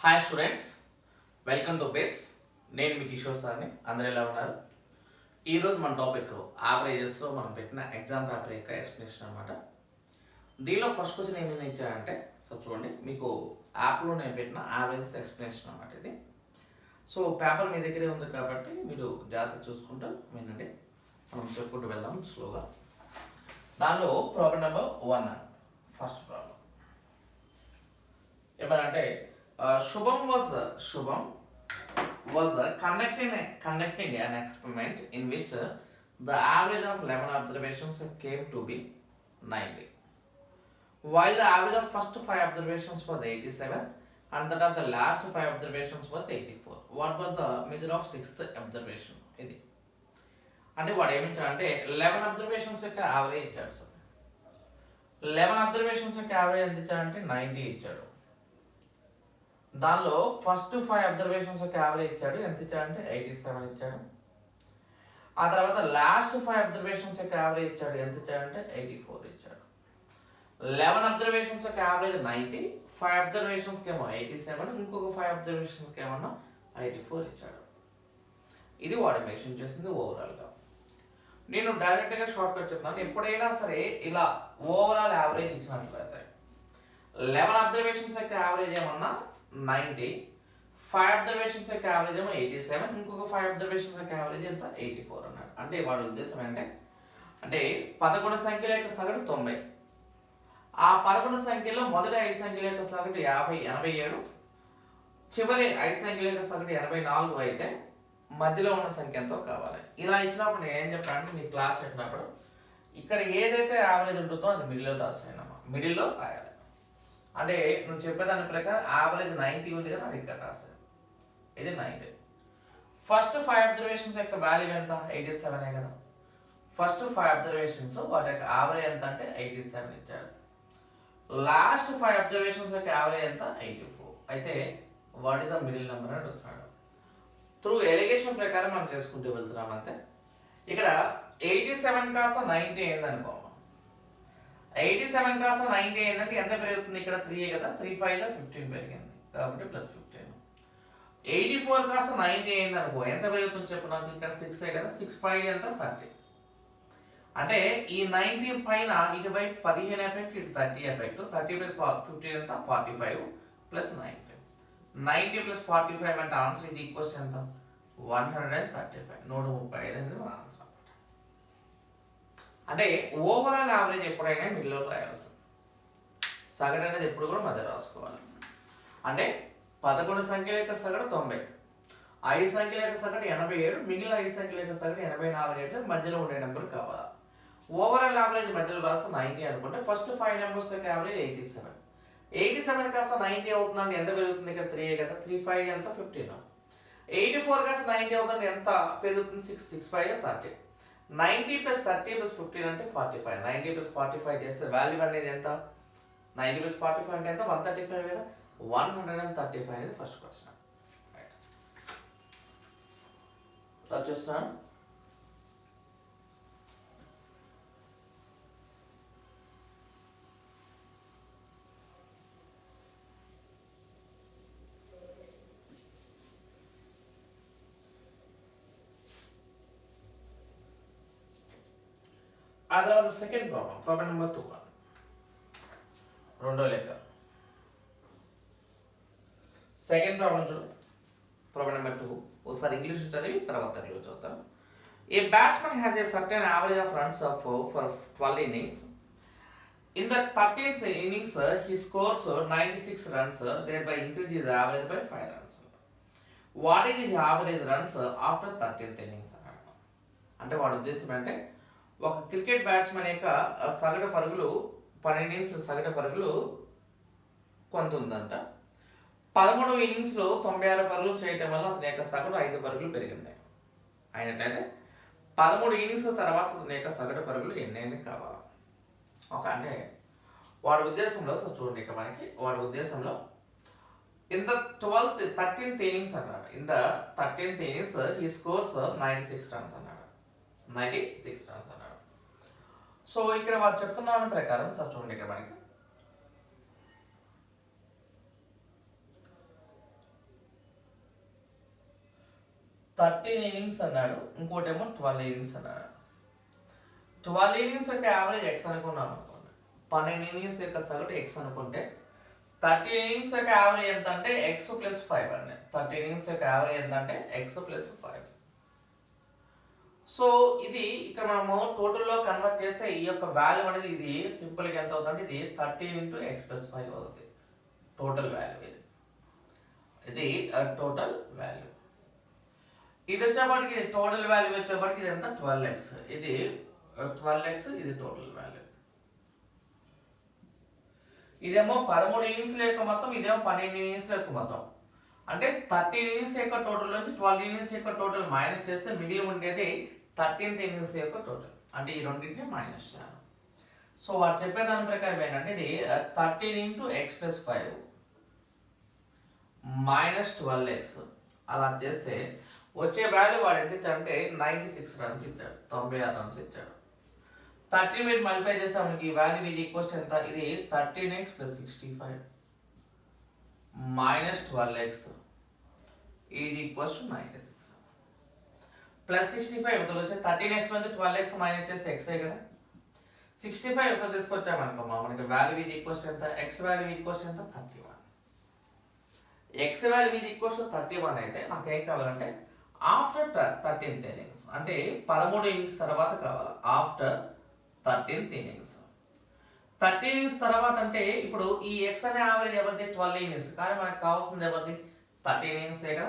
Hi students, welcome to base. నేను మీ కిషోర్ సార్ని. అందరూ ఎలా ఉన్నారు? ఈరోజు మన టాపిక్ యావరేజెస్లో మనం పెట్టిన ఎగ్జామ్ పేపర్ యొక్క ఎక్స్ప్లెనేషన్ అనమాట. దీనిలో ఫస్ట్ క్వశ్చన్ ఏమైనా ఇచ్చారంటే సార్ చూడండి, మీకు యాప్లో నేను పెట్టిన యావరేజెస్ ఎక్స్ప్లెనేషన్ అనమాట ఇది. సో పేపర్ మీ దగ్గరే ఉంది కాబట్టి మీరు జాగ్రత్త చూసుకుంటూ వినండి. మనం చెప్పుకుంటూ వెళ్దాం స్లోగా. దానిలో ప్రాబ్లం నెంబర్ 1 ఫస్ట్ ప్రాబ్లం ఏమనంటే Shubham was conducting an experiment in which the average of 11 observations came to be 90, while the average of first 5 observations was 87 and that of the last 5 observations was 84. What was the measure of sixth observation? ఇది అంటే వాడు ఏమి ఇచ్చాడంటే 11 observations యొక్క average ఇచ్చాడు sir. 11 observations యొక్క average ఎంత ఇచ్చాడంటే 90 ఇచ్చాడు. దానిలో ఫస్ట్ 5 అబ్జర్వేషన్స్ యొక్క యావరేజ్ ఇచ్చాడు. ఎంత ఇచ్చాడంటే 87 ఇచ్చాడు. ఆ తర్వాత లాస్ట్ 5 అబ్జర్వేషన్స్ యొక్క యావరేజ్ ఇచ్చాడు. ఎంత ఇచ్చాడంటే 84 ఇచ్చాడు. 11 అబ్జర్వేషన్స్ యొక్క యావరేజ్ 90, 5 అబ్జర్వేషన్స్కి ఏమో 87, ఇంకొక 5 అబ్జర్వేషన్స్కి ఏమన్నా 84 ఇచ్చాడు. ఇది వాడు మెన్షన్ చేసింది ఓవరాల్గా. నేను డైరెక్ట్గా షార్ట్ కట్ చెప్తాను. ఎప్పుడైనా సరే ఇలా ఓవరాల్ యావరేజ్ ఇచ్చినట్లయితే 11 అబ్జర్వేషన్స్ యొక్క యావరేజ్ ఏమన్నా 90, 5 అబ్జర్వేషన్స్ యొక్క యావరేజ్ ఏమో 87, ఇంకొక 5 అబ్జర్వేషన్స్ యొక్క యావరేజ్ ఎంత 84 అన్నాడు. అంటే వాడి ఉద్దేశం అంటే 11 సంఖ్యల యొక్క సగటు 90, ఆ 11 సంఖ్యలో మొదటి 5 సంఖ్యల యొక్క సగటు 87, చివరి 5 సంఖ్యల యొక్క సగటు 84 అయితే మధ్యలో ఉన్న సంఖ్య ఎంతో కావాలి. ఇలా ఇచ్చినప్పుడు నేను ఏం చెప్పానంటే మీ క్లాస్ చెప్పినప్పుడు ఇక్కడ ఏదైతే యావరేజ్ ఉంటుందో అది మిడిల్లో రాసాయనమ్మా. మిడిల్లో రాయాలి. అంటే నువ్వు చెప్పేదాని ప్రకారం యావరేజ్ 90 ఉంది కదా, అది ఇక్కడ రాసాను. ఇది 90. ఫస్ట్ 5 అబ్జర్వేషన్స్ యొక్క వాల్యూ ఎంత 87 కదా. ఫస్ట్ 5 అబ్జర్వేషన్స్ వాటి యొక్క యావరేజ్ ఎంత అంటే 87 ఇచ్చాడు. లాస్ట్ 5 అబ్జర్వేషన్స్ యొక్క యావరేజ్ ఎంత 84. అయితే what is the middle number అని అడుగుతున్నాడు. త్రూ ఎలిగేషన్ ప్రకారం మనం చేసుకుంటూ వెళ్తున్నాం అంతే. ఇక్కడ 87 కాస్త 90 అయిందనుకో, 87 కాస్త 90 అయిందంటే ఎంత పెరుగుతుంది? ఇక్కడ 3 కదా, 3 5 లో 15 పెరిగింది కాబట్టి ప్లస్ 15. 84 కాస్త 90 అయిందనుకో, ఎంత పెరుగుతుంది చెప్పు నాకు? ఇక్కడ 6 కదా, 6 5 ఎంత 30. అంటే ఈ 90 పైన ఇటువైపు 15 ఎఫెక్ట్, ఇటు 30 ఎఫెక్ట్. 30 ప్లస్ 15 ఎంత 45 ప్లస్ 90. 90 ప్లస్ 45 అంటే ఆన్సర్ ఇది ఈక్వల్స్ ఎంత 135. 135 అనేది మన ఆన్సర్. అంటే ఓవరాల్ యావరేజ్ ఎప్పుడైనా మిడిల్లో రాయాల్సి, సగటు అనేది ఎప్పుడు కూడా మధ్య రాసుకోవాలి. అంటే 11 సంఖ్యల యొక్క సగటు 90, 5 సంఖ్యల యొక్క సగటు 87, మిగిలిన 5 సంఖ్యల యొక్క సగటు 84 అయితే మధ్యలో ఉండే నెంబర్ కావాలి. ఓవరాల్ యావరేజ్ మధ్యలో రాస్తే 90 అనుకుంటే ఫస్ట్ 5 నెంబర్స్ యొక్క యావరేజ్ 87. 87 కాస్త 90 అవుతుందంటే ఎంత పెరుగుతుంది? ఇక్కడ 3 కదా, 3 5 ఎంత 15. 84 కాస్త 90 అవుతుందంటే ఎంత పెరుగుతుంది? 6 6 5 30. 90 ప్లస్ 30 ప్లస్ 15 అంటే 45. 90 ప్లస్ 45 చేస్తే వాల్యూ అనేది ఎంత? 90 ప్లస్ 45 అంటే ఎంత 135 కదా. 135 అనేది ఫస్ట్ క్వశ్చన్. రైట్ చూస్తున్నాను. ఆ తర్వాత సెకండ్ ప్రాబ్లం నెంబర్ 2, రెండో లెక్క. సెకండ్ ప్రాబ్లం చూడు. ప్రాబ్లం నెంబర్ 2 ఒకసారి ఇంగ్లీష్ చదివి తర్వాత తెలుగు చదువుతాను. A batsman has a certain average of runs for 12 innings. In the 13th innings he scores 96 runs, thereby increase his average by 5 runs. What is his average runs after 13th innings? అంటే వాడి ఉద్దేశం అంటే ఒక cricket batsmen యొక్క సగటు పరుగులు 12 innings సగటు పరుగులు కొంత ఉందంట. 13 innings 96 పరుగులు చేయటం వల్ల అతని యొక్క సగటు 5 పరుగులు పెరిగింది. అయినట్లయితే 13 innings తర్వాత అతని యొక్క సగటు పరుగులు ఎన్ని కావాలి? ఓకే, అంటే వాడి ఉద్దేశంలో చూడండి, ఇక్కడ మనకి వాడి ఉద్దేశంలో ఇన్ ద 13th innings అన్నాడు. In the 13th innings he scores 96 runs అన్నాడు. 96 runs అన్నాడు. సో ఇక్కడ వాడు చెప్తున్న ప్రకారం చూడండి, ఇక్కడ మనకి 13 ఇన్నింగ్స్ అన్నాడు, ఇంకోటేమో 12 ఇన్నింగ్స్ అన్నాడు. 12 ఇన్నింగ్స్ యొక్క యావరేజ్ ఎక్స్ అనుకున్నాం అనుకోండి, 12 ఇన్నింగ్స్ యొక్క సగటు ఎక్స్ అనుకుంటే 13 ఇన్నింగ్స్ యొక్క యావరేజ్ ఎంత అంటే ఎక్స్ ప్లస్ 5 అండి. 13 ఇన్నింగ్స్ యొక్క యావరేజ్ ఎంత అంటే ఎక్స్ ప్లస్ 5. సో ఇది ఇక్కడ మనము టోటల్లో కన్వర్ట్ చేస్తే ఈ యొక్క వాల్యూ అనేది ఇది సింపుల్గా ఎంత అవుతుందంటే ఇది 13 ఇంటూ ఎక్స్ ప్లస్ 5 అవుతుంది టోటల్ వాల్యూ. ఇది టోటల్ వాల్యూ. ఇది వచ్చేప్పటికి టోటల్ వాల్యూ వచ్చేప్పటికి ఇది ఎంత 12x, ఇది 12x, ఇది టోటల్ వాల్యూ. ఇదేమో 13 ఇన్నింగ్స్ల యొక్క మొత్తం, ఇదేమో 12 ఇన్నింగ్స్ల యొక్క మొత్తం. అంటే 13 ఇన్నింగ్స్ యొక్క టోటల్ నుంచి 12 ఇన్నింగ్స్ యొక్క టోటల్ మైనస్ చేస్తే మిగిలి ఉండేది 13th ఇన్నింగ్స్ యొక్క టోటల్. అంటే ఈ రెండింటిని మైనస్ చేయాలి. సో వాడు చెప్పేదాని ప్రకారం ఏంటంటే ఇది 13 into X plus 5 minus 12x అలా చేస్తే వచ్చే వాల్యూ వాడు ఎంత ఇచ్చాడంటే 96 రన్స్ ఇచ్చాడు, 96 రన్స్ ఇచ్చాడు. 13 మీద మల్టిప్లై చేస్తే మనకి ఈ వాల్యూ ఇది ఈక్వల్స్ ఎంత, ఇది 13x ప్లస్ 65 మైనస్ 12x ఇది ఈక్వల్స్ టు 96 ప్లస్ 65 ఇవతల వచ్చే 13x నుంచి 12x మైనస్ చేస్తే x కదా, 65 ఇవతల తీసుకొచ్చామనుకో మనకి వాల్యూ ఇది ఈక్వల్స్ ఎంత, x వాల్యూ ఈక్వల్స్ ఎంత 31. x వాల్యూ ఇది ఈక్వల్స్ టు 31 అయితే నాకు ఏం కావాలంటే ఆఫ్టర్ 13th ఇన్నింగ్స్, అంటే 13 ఇన్నింగ్స్ తర్వాత కావాలి. ఆఫ్టర్ 13th ఇన్నింగ్స్, 13 ఇన్నింగ్స్ తర్వాత అంటే ఇప్పుడు ఈ x అనే యావరేజ్ ఎవరిది 12 ఇన్నింగ్స్, కానీ మనకు కావాల్సింది ఎవరిది 13 ఇన్నింగ్స్ కదా.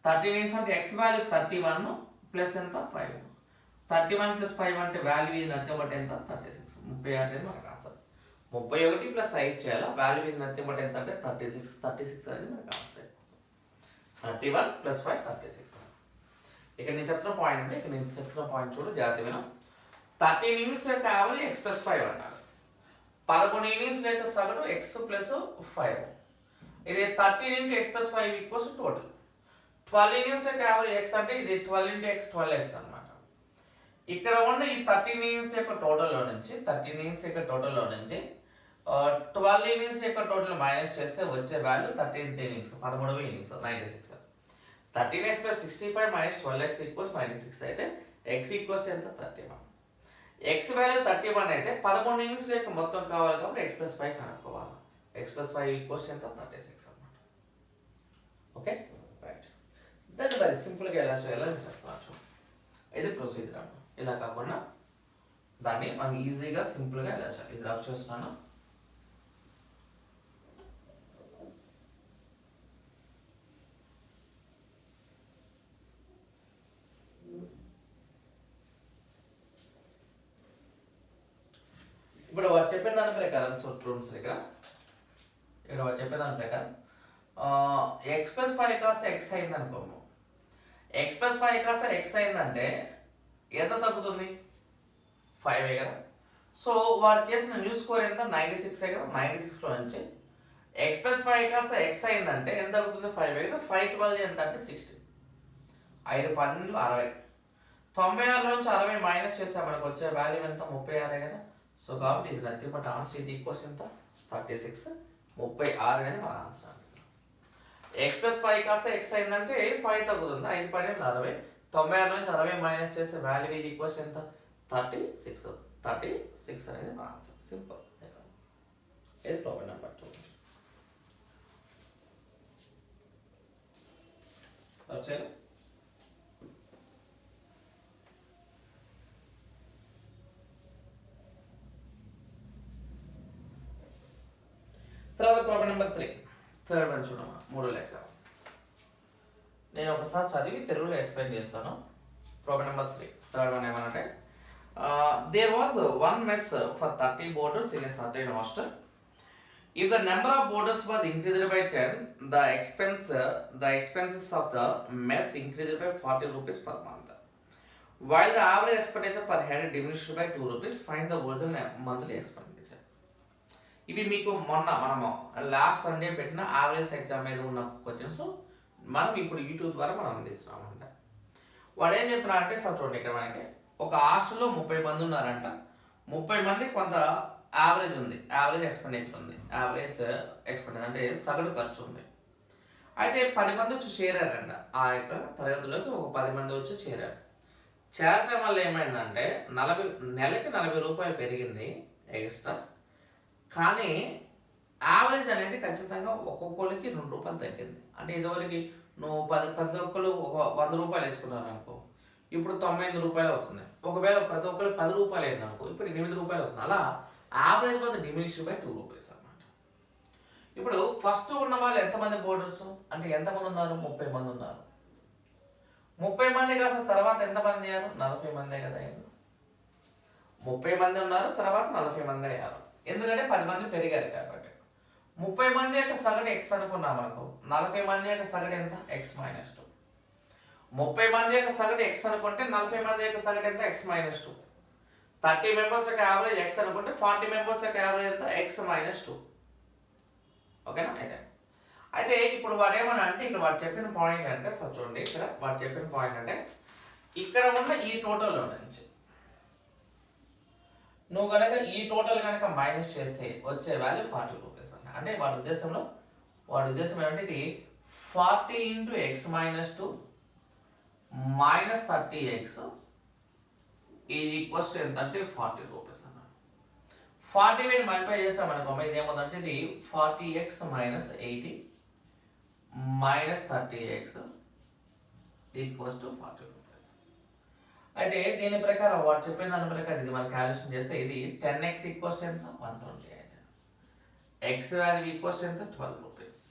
13 ఇన్నింగ్స్ అంటే x వాల్యూ 31 ప్లస్ ఎంత 5, 31 ప్లస్ 5 అంటే వాల్యూ ఇది నథింగ్ బట్ ఎంత 36, 36 అనేది మనకు ఆన్సర్. 31 ప్లస్ 5 చేయాలి, వాల్యూ ఇది నథింగ్ బట్ ఎంత అంటే 36, 36 అనేది మనకు ఆన్సర్. 31 ప్లస్ 5 36. ఇక్కడ నేను చెప్తున్న పాయింట్ అంటే ఇక్కడ నేను చెప్తున్న పాయింట్ చూడు జాగ్రత్తగా. 13 ఇన్నింగ్స్ యొక్క యావరేజ్ ఎక్స్ ప్లస్ 5 అన్నారు, 11 ఇన్నింగ్స్ యొక్క సగటు ఎక్స్ ప్లస్ 5, ఇది 13 into X plus 5 equals total. 12 innings యొక్క యావరేజ్ ఎక్స్ అంటే ఇది 12 ఇంటూ ఎక్స్ 12x అనమాట. ఇక్కడ ఉన్న ఈ 13 ఇన్నింగ్స్ యొక్క టోటల్లో నుంచి 13 ఇన్నింగ్స్ యొక్క టోటల్లో నుంచి 12 ఇన్నింగ్స్ యొక్క టోటల్ మైనస్ చేస్తే వచ్చే వాల్యూ 13th ఇన్నింగ్స్ 13వ innings 96. 13x plus 65 minus 12x equals 96 అయితే x ఈక్వల్స్ ఎంత 31. x వాల్యూ 31 అయితే 11 ఇన్నింగ్స్ యొక్క మొత్తం కావాలి కాబట్టి x ప్లస్ 5 కనుక్కోవాలి. x ప్లస్ 5 ఈక్వల్స్ ఎంత 36 అన్నమాట. Okay right. దాన్ని వెరీ సింపుల్గా ఎలా చేయాలో నేను చెప్తాను. ఇది ప్రొసీజర్ అన్నమాట. ఇలా కాకుండా దాన్ని మనం ఈజీగా సింపుల్గా ఎలా చేయాలి ఇది రఫ్ చేస్తున్నాను. ఇప్పుడు వాడు చెప్పిన దాని ప్రకారం రూమ్స్ ఇక్కడ వాడు చెప్పిన దాని ప్రకారం ఎక్స్ ప్లస్ 5 కాస్త ఎక్స్ అయింది అనుకోము. ఎక్స్ ప్లస్ 5 కాస్త ఎక్స్ అయిందంటే ఎంత తగ్గుతుంది 5 కదా. సో వాడు చేసిన న్యూ స్కోర్ ఎంత 96 కదా. 96లో నుంచి ఎక్స్ ప్లస్ 5 కాస్త ఎక్స్ అయిందంటే ఎంత తగ్గుతుంది 5 కదా. 5 12 ఎంత అంటే 60, 5 12 60. 96 నుంచి 60 మైనస్ చేస్తే మనకు వచ్చే వాల్యూ ఎంత 36 కదా. సో కాబట్టి ఇది నథింగ్ బట్ ఆన్సర్ ఇది ఈక్వల్స్ ఎంత 36, 36 అనేది మన ఆన్సర్. ఎక్స్ ప్లస్ 5 కాస్త ఎక్స్ అయిందంటే 5 తగ్గుతుంది, 5 12 60. 96 నుంచి 60 మైనస్ చేస్తే వాల్యూ ఇది ఈక్వల్స్ ఎంత 36, 36 అనేది మన ఆన్సర్. సింపుల్. ఇది ప్రాబ్లం నెంబర్ 2. వచ్చేలా తర్వాత ప్రాబ్లం నెంబర్ 3, థర్డ్ వన్ చూడమ్మా. 3వ లెక్క నేను ఒకసారి చదివి తెలుగులో ఎక్స్ప్లెయిన్ చేస్తాను. ప్రాబ్లం నెంబర్ 3, థర్డ్ వన్ ఏమనంటే there was one mess for 30 boarders in a certain hostel. If the number of boarders was increased by 10, the expenses of the mess increased by 40 rupees per month. While the average expenditure per head diminished by 2 rupees, find the original monthly expenditure. ఇవి మీకు మొన్న మనము last Sunday పెట్టిన average exam మీద ఉన్న questions మనం ఇప్పుడు YouTube ద్వారా మనం అందిస్తున్నాం అంట. వాడు ఏం చెప్పినా అంటే సార్ చూడండి, ఇక్కడ మనకి ఒక హాస్టల్లో 30 మంది ఉన్నారంట. 30 మంది కొంత యావరేజ్ ఉంది, యావరేజ్ ఎక్స్పెండిచర్ ఉంది, యావరేజ్ ఎక్స్పెండిచర్ అంటే సగటు ఖర్చు ఉంది. అయితే 10 మంది వచ్చి చేరారంట ఆ యొక్క తరగతిలోకి. ఒక 10 మంది వచ్చి చేరారు. చేరటం వల్ల ఏమైందంటే నెలకి 40 రూపాయలు పెరిగింది ఎక్స్ట్రా. కానీ యావరేజ్ అనేది ఖచ్చితంగా ఒక్కొక్కరికి 2 రూపాయలు తగ్గింది. అంటే ఇదివరకు నువ్వు ప్రతి ఒక్కరు ఒక 100 రూపాయలు వేసుకున్నారు అనుకో, ఇప్పుడు 98 రూపాయలు అవుతుంది. ఒకవేళ ప్రతి ఒక్కరు 10 రూపాయలు అయింది అనుకో, ఇప్పుడు 8 రూపాయలు అవుతుంది. అలా average was diminished by 2 rupees అన్నమాట. ఇప్పుడు ఫస్ట్ ఉన్న వాళ్ళు ఎంతమంది బోర్డర్స్ అంటే ఎంతమంది ఉన్నారు? 30 మంది ఉన్నారు. 30 మంది కాదు, తర్వాత ఎంతమంది అయ్యారు? 40 మందే కదా అయ్యారు. 30 మంది ఉన్నారు, తర్వాత 40 మంది అయ్యారు. ఎందుకంటే 10 మంది పెరిగారు కాబట్టి. 30 మంది యొక్క సగటు ఎక్స్ అనుకున్నాం అనుకో, 40 మంది యొక్క సగటు ఎంత? X minus 2. 30 మంది యొక్క సగటు ఎక్స్ అనుకుంటే 40 మంది యొక్క సగటు ఎంత? X minus 2. 30 మెంబర్స్ యొక్క యావరేజ్ ఎక్స్ అనుకుంటే 40 మెంబర్స్ యొక్క యావరేజ్ ఎంత? X minus 2. ఓకేనా? అయితే ఇప్పుడు వాడు ఏమన్నా అంటే ఇక్కడ వాడు చెప్పిన పాయింట్ అంటే చూడండి, ఇక్కడ వాడు చెప్పిన పాయింట్ అంటే ఇక్కడ ఉన్న ఈ టోటల్లో నుంచి నువ్వు కనుక ఈ టోటల్ కనుక మైనస్ చేస్తే వచ్చే వాల్యూ 40 రూపీస్ అన్న. అంటే వాడి ఉద్దేశం ఏంటంటే ఇది 40 into X minus 2 minus 30x ఇది ఈక్వల్స్ టు ఎంత అంటే 40 రూపీస్ అన్న. 40 వీటిని మల్టిప్లై చేస్తామనుకో ఇది ఏమవుతుందంటే ఇది 40x minus 80 minus 30x equals to 40 rupees. అయితే దీని ప్రకారం వాడు చెప్పిన దాని ప్రకారం ఇది మనం క్యాలిక్యులేషన్ చేస్తే ఇది 10x ఈక్వల్స్ ఎంత? 120. అయితే x వాల్యూ ఈక్వల్స్ ఎంత? 12 రూపీస్.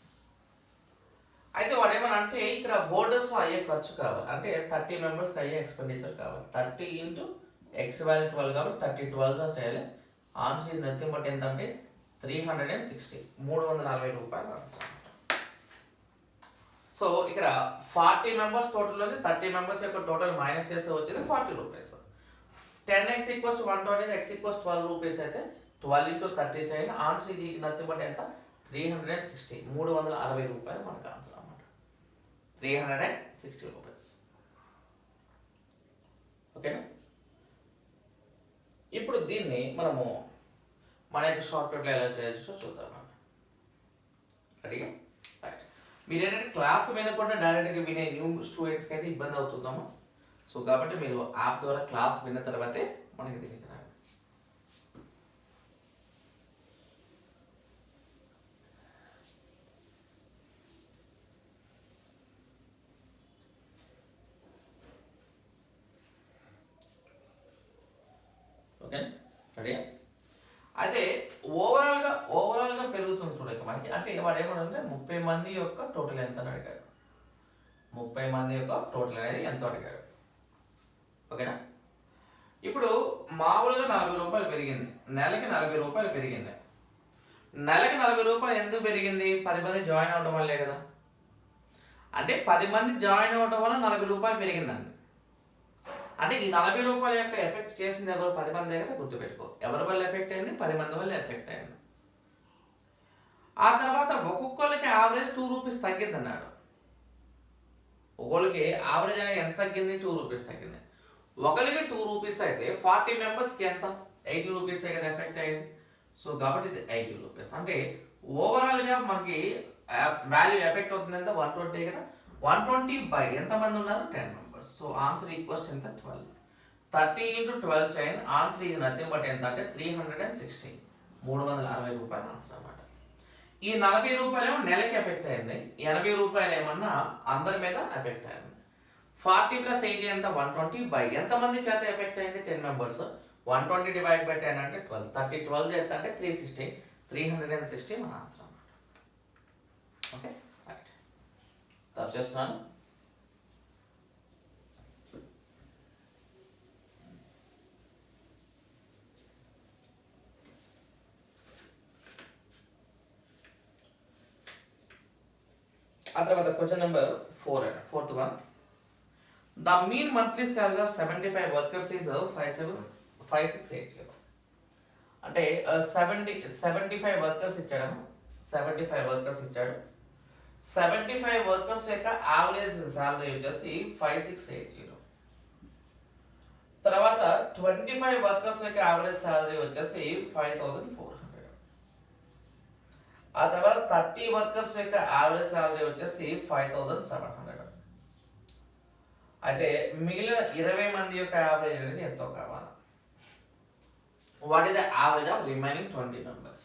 అయితే వాడు ఏమన్నా అంటే ఇక్కడ బోర్డర్స్లో అయ్యే ఖర్చు కావాలి, అంటే 30 మెంబర్స్కి అయ్యే ఎక్స్పెండిచర్ కావాలి. 30 ఇంటూ ఎక్స్ వాల్యూ 12 కాబట్టి 30 12గా చేయాలి. ఆన్సర్ ఇది నథింగ్ బట్ ఏంటంటే 360 340 రూపాయలు ఆన్సర్. సో ఇక్కడ 40 మెంబర్స్ టోటల్లోని 30 మెంబర్స్ యొక్క టోటల్ మైనస్ చేస్తే వచ్చేది 40 rupees. 10x equals to 120 x equals 12 rupees అయితే 12 ఇంటూ 30 చేయండి. ఆన్సర్ ఇది నథింగ్ బట్ ఎంత? 360 360 రూపాయలు మనకు ఆన్సర్ అన్నమాట. 360 రూపీస్. ఓకేనా? ఇప్పుడు దీన్ని మనము మన యొక్క షార్ట్కట్లో ఎలా చేయొచ్చో చూద్దాం. రెడీగా? రైట్. మీరు ఏంటంటే క్లాస్ వినకుండా డైరెక్ట్గా వినే న్యూ స్టూడెంట్స్కి అయితే ఇబ్బంది అవుతుందమ్మా. సో కాబట్టి మీరు యాప్ ద్వారా క్లాస్ విన్న తర్వాతే మనకి దీనికి రాదు. Okay ready? అయితే ఓవరాల్గా పెరుగుతుంది చూడక మనకి. అంటే వాడు ఏమన్నా 30 మంది యొక్క టోటల్ ఎంత అని అడిగాడు. 30 మంది యొక్క టోటల్ అనేది ఎంత అడిగాడు. ఓకేనా? ఇప్పుడు మామూలుగా 40 రూపాయలు పెరిగింది, నెలకి 40 రూపాయలు పెరిగింది. నెలకి 40 రూపాయలు ఎందుకు పెరిగింది? 10 మంది జాయిన్ అవ్వడం వల్లే కదా. అంటే 10 మంది జాయిన్ అవ్వడం వల్ల 40 రూపాయలు పెరిగిందండి. అంటే ఈ 40 రూపాయల యొక్క ఎఫెక్ట్ చేసింది ఎవరు? 10 మంది కదా, గుర్తుపెట్టుకో. ఎవరి వల్ల ఎఫెక్ట్ అయింది? 10 మంది వల్ల ఎఫెక్ట్ అయింది. ఆ తర్వాత ఒక్కొక్కరికి యావరేజ్ 2 రూపీస్ తగ్గింది అన్నాడు. ఒక్కొక్కరికి యావరేజ్ అనేది ఎంత తగ్గింది? 2 రూపీస్ తగ్గింది. ఒకరికి 2 రూపీస్ అయితే 40 మెంబర్స్కి ఎంత? 80 రూపీస్ కదా ఎఫెక్ట్ అయ్యింది. సో కాబట్టి ఇది 80 రూపీస్. అంటే ఓవరాల్గా మనకి వాల్యూ ఎఫెక్ట్ అవుతుంది ఎంత? 120 కదా. 120 బై ఎంతమంది ఉన్నారు? 10 మెంబర్స్. సో ఆన్సర్ ఈక్వల్స్ ఎంత? 12. 30 ఇంటూ 12 చేయండి. ఆన్సర్ ఇది నథింగ్ బట్ ఎంత అంటే 360 360 రూపాయలు ఆన్సర్ అన్నమాట. ఈ 40 రూపాయలు ఏమో నెలకి ఎఫెక్ట్ అయింది, 80 రూపాయలు ఏమన్నా అందరి మీద ఎఫెక్ట్ అయింది. 40 + 80 ఎంత? 120 బై ఎంతమంది చేత ఎఫెక్ట్ అయింది? 10 మెంబర్స్. 120 డివైడ్ బై 10 అంటే 12. 30 12 చేస్తా అంటే 360 360 మన ఆన్సర్ అన్నమాట. Okay right. టైప్ చేస్తున్నాను. ఆ తర్వాత క్వశ్చన్ నెంబర్ 4 అండి. Fourth one. The mean monthly salary of 75 workers is 5680. అంటే 75 వర్కర్స్ ఇచ్చాడు. 75 వర్కర్స్ ఇచ్చాడు. 75 వర్కర్స్ యొక్క యావరేజ్ సాలరీ వచ్చేసి 5680. తర్వాత 25 వర్కర్స్ యొక్క యావరేజ్ సాలరీ వచ్చేసి 5400. ఆ తర్వాత 30 వర్కర్స్ యొక్క యావరేజ్ సాలరీ వచ్చేసి 5700. అయితే మిగిలిన 20 మంది యొక్క యావరేజ్ అనేది ఎంతో కావాలి. What is the average of remaining 20 members?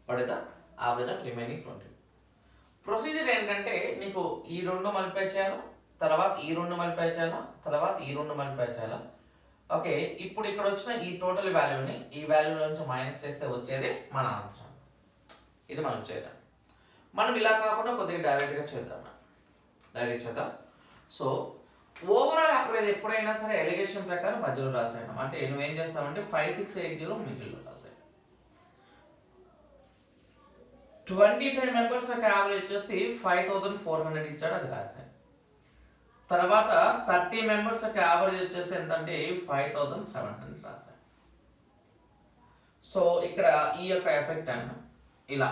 What is the average of remaining 20? Procedure ఏంటంటే నీకు ఈ 2 మల్టిప్లై చేయాలి, తర్వాత ఈ 2 మల్టిప్లై చేయాలి, తర్వాత ఈ 2 మల్టిప్లై చేయాలి. ఓకే, ఇప్పుడు ఇక్కడ వచ్చిన ఈ టోటల్ వాల్యూని ఈ వాల్యూ నుంచి మైనస్ చేస్తే వచ్చేది మన ఆన్సర్. ఇది మనం చేద్దాం. మనం ఇలా కాకుండా కొద్దిగా డైరెక్ట్గా చేద్దాం. సో ఓవరాల్ యావరేజ్ ఎప్పుడైనా సరే ఎలిగేషన్ ప్రకారం మధ్యలో రాసాను. అంటే నువ్వేం చేస్తావంటే 5680 మిడిల్లో రాసాయి. 25 మెంబర్స్ యొక్క యావరేజ్ వచ్చేసి 5400 ఇచ్చాడు, అది రాసాయి. తర్వాత 30 మెంబర్స్ యొక్క యావరేజ్ వచ్చేసి ఎంతంటే 5700 రాసాయి. సో ఇక్కడ ఈ యొక్క ఎఫెక్ట్ అన్న ఇలా.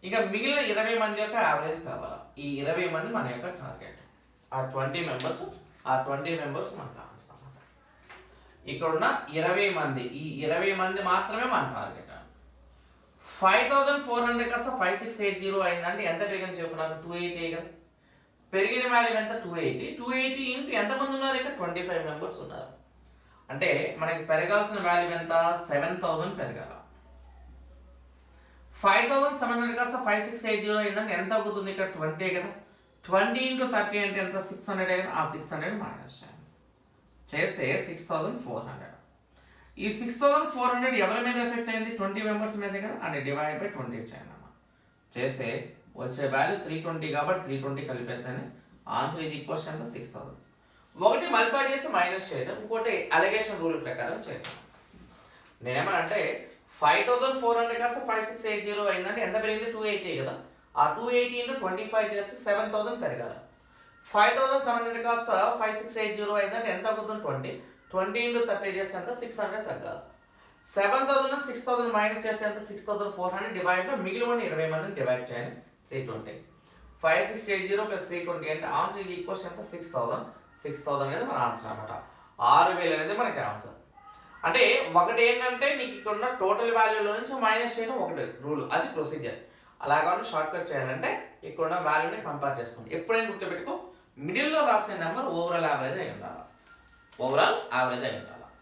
ఇక మిగిలిన 20 మంది యొక్క యావరేజ్ కావాలా. ఈ 20 మంది మన యొక్క టార్గెట్. ఆ 20 మెంబర్స్ మనకు ఆన్సర్ అన్నమాట. ఇక్కడున్న 20 మంది, ఈ 20 మంది మాత్రమే మన టార్గెట్. 5400 కాస్త 5680 అయిందంటే ఎంత పెరిగింది చెప్పు నాకు? 280 కదా. పెరిగిన వాల్యూ ఎంత? 280 ఇంటూ ఎంతమంది ఉన్నారు ఇక్కడ? 25 మెంబర్స్ ఉన్నారు. అంటే మనకి పెరగాల్సిన వాల్యూ ఎంత? 7000 పెరగాల. 5700 కాస్త 5680 అయిందంటే ఎంత అవుతుంది ఇక్కడ? 20 కదా. 20 ఇంటూ 30 అంటే ఎంత? 600 కదా. ఆ 600 మైనస్ చేస్తే 6400. ఈ 6400 ఎవరి మీద ఎఫెక్ట్ అయింది? 20 మెంబర్స్ మీద కదా. అంటే డివైడ్ బై 20 చేయండి అమ్మా. చేస్తే వచ్చే వాల్యూ 320 కాబట్టి 320 కలిపేసాను. ఆన్సర్ ఇది ఈక్వల్స్ ఎంత? 6000. ఒకటి మల్టిప్లై చేసి మైనస్ చేయడం, ఇంకోటి అలిగేషన్ రూల్ ప్రకారం చేయడం. నేనేమనంటే 5400 కాస్త 5680 అయిందంటే ఎంత పెరిగింది? 280 కదా. ఆ 280 ఇంటూ 25 చేస్తే 7000 పెరగాలి. 5700 కాస్త 5680 అయిందంటే ఎంత అవుతుంది? 20 ఇంటూ 30 చేస్తే ఎంత? 600 తగ్గాలి. 7000 6000 మైనస్ చేస్తే ఎంత? 6400 డివైడ్ బై మిగిలిన 20 మందిని డివైడ్ చేయండి. 320. 5680 ప్లస్ 320 అంటే ఆన్సర్ ఇది ఈక్వల్స్ ఎంత? 6000 అనేది మన ఆన్సర్ అనమాట. 6000 అనేది మనకి ఆన్సర్. అంటే ఒకటి ఏంటంటే నీకు ఇక్కడ ఉన్న టోటల్ వాల్యూలో నుంచి మైనస్ చేయడం ఒకటి రూల్, అది ప్రొసీజర్. అలాగా షార్ట్ కట్ చేయాలంటే ఇక్కడ ఉన్న వాల్యూని కంపేర్ చేసుకోండి. ఎప్పుడైనా గుర్తుపెట్టుకో, మిడిల్లో రాసే నెంబర్ ఓవరాల్ యావరేజ్ అయి ఉండాలి.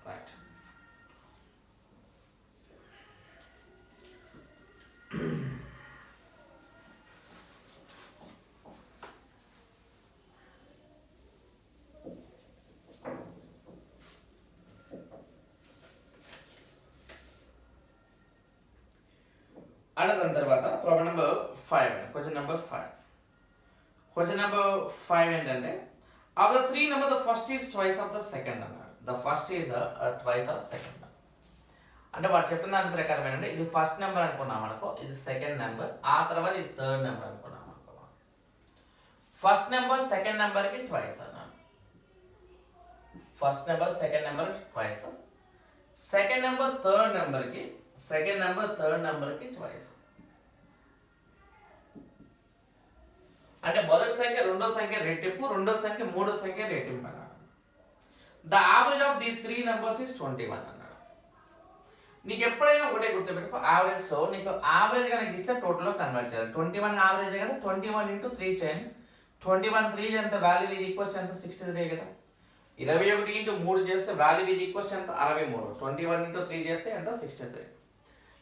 రైట్. అండ్ దాని తర్వాత ప్రాబ్లం నెంబర్ 5. క్వశ్చన్ నెంబర్ 5 ఏంటంటే of the 3 number the first is twice of the second అన్నాడు. The first is twice of second. అంటే వాడు చెప్పిన దాని ప్రకారం ఏంటంటే ఇది ఫస్ట్ నెంబర్ అనుకున్నాం అనుకో, ఇది సెకండ్ నెంబర్, ఆ తర్వాత ఇది థర్డ్ నెంబర్ అనుకున్నాం అనుకో. ఫస్ట్ నెంబర్ సెకండ్ నెంబర్కి ట్వైస్ అన్నాను. First number second number twice. Second number third నెంబర్కి ట్వైస్. అంటే మొదటి సంఖ్య రెండో సంఖ్య రెట్టింపు, రెండో సంఖ్య మూడో సంఖ్య రెట్టింపు అన్నాడు. The average of the 3 numbers is 21 అన్నాడు. నీకు ఎప్పుడైనా ఒకటే గుర్తుపెట్టుకో, యావరేజ్లో నీకు యావరేజ్ కనుక ఇస్తే టోటల్లో కన్వర్ట్ చేయాలి. 21 యావరేజ్ కదా. 21 ఇంటూ 3 చేయండి. 21 3 ఎంత? వాల్యూ ఇది ఈక్వల్స్ ఎంత? 63 కదా. 21 ఇంటూ 3 చేస్తే వాల్యూ ఇది ఈక్వల్స్ ఎంత? 63. 21 ఇంటూ 3 చేస్తే ఎంత? 63.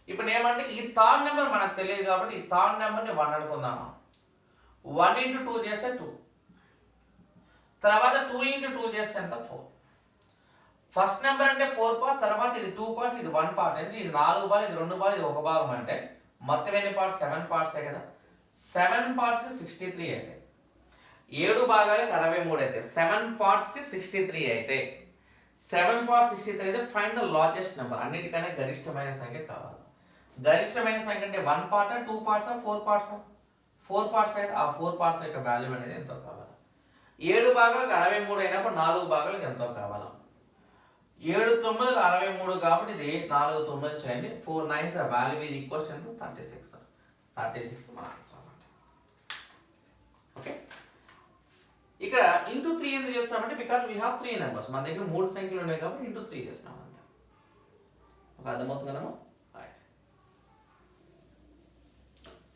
ఇప్పుడు ఏమంటే ఈ థర్డ్ నెంబర్ మనకు తెలియదు కాబట్టి ఈ థర్డ్ నెంబర్ని 1 అనుకుందామా. 1 ఇంటూ 2 చేస్తే 2. తర్వాత 2 ఇంటూ 2 చేస్తే ఎంత? 4. ఫస్ట్ నెంబర్ అంటే 4 పార్ట్, తర్వాత ఇది 2 పార్ట్స్, ఇది 1 పార్ట్. అంటే ఇది 4 భాగాలు, ఇది 2 భాగాలు, ఇది 1 భాగం. అంటే మొత్తం ఎన్ని పార్ట్స్? 7 పార్ట్సే కదా. 7 పార్ట్స్కి 63 అయితే, 7 భాగాలకి 63 అయితే, 7 పార్ట్స్కి 63 అయితే, 7 పార్ట్స్ 63 అయితే ఫైండ్ ద లార్జెస్ట్ నెంబర్. అన్నిటికన్నా గరిష్టమైన సంఖ్య కావాలి. గరిష్టమైన సంఖ్య అంటే 1 పార్టా, 2 పార్ట్సా, 4 పార్ట్సా? 4 పార్ట్స్ అయితే ఆ 4 పార్ట్స్ యొక్క వాల్యూ అనేది ఎంతో కావాలి. 7 భాగాలకు 63 అయినప్పుడు 4 భాగాలకు ఎంతో కావాలి? 7 9 63 కాబట్టి ఇది 4 9 చేయండి. 4 9s వాల్యూ ఈజ్ ఈక్వల్స్ ఎంత? 36. 36 మన ఆన్సర్ అన్నమాట. ఓకే, ఇక్కడ ఇంటూ 3 ఎందుకు చేస్తామంటే బికాజ్ వీ హ్యావ్ 3 నెంబర్స్. మన దగ్గర 3 సంఖ్యలు ఉన్నాయి కాబట్టి ఇంటూ 3 చేస్తాం అంతే. ఒక అర్థమవుతుంది కదమ్మా. రైట్.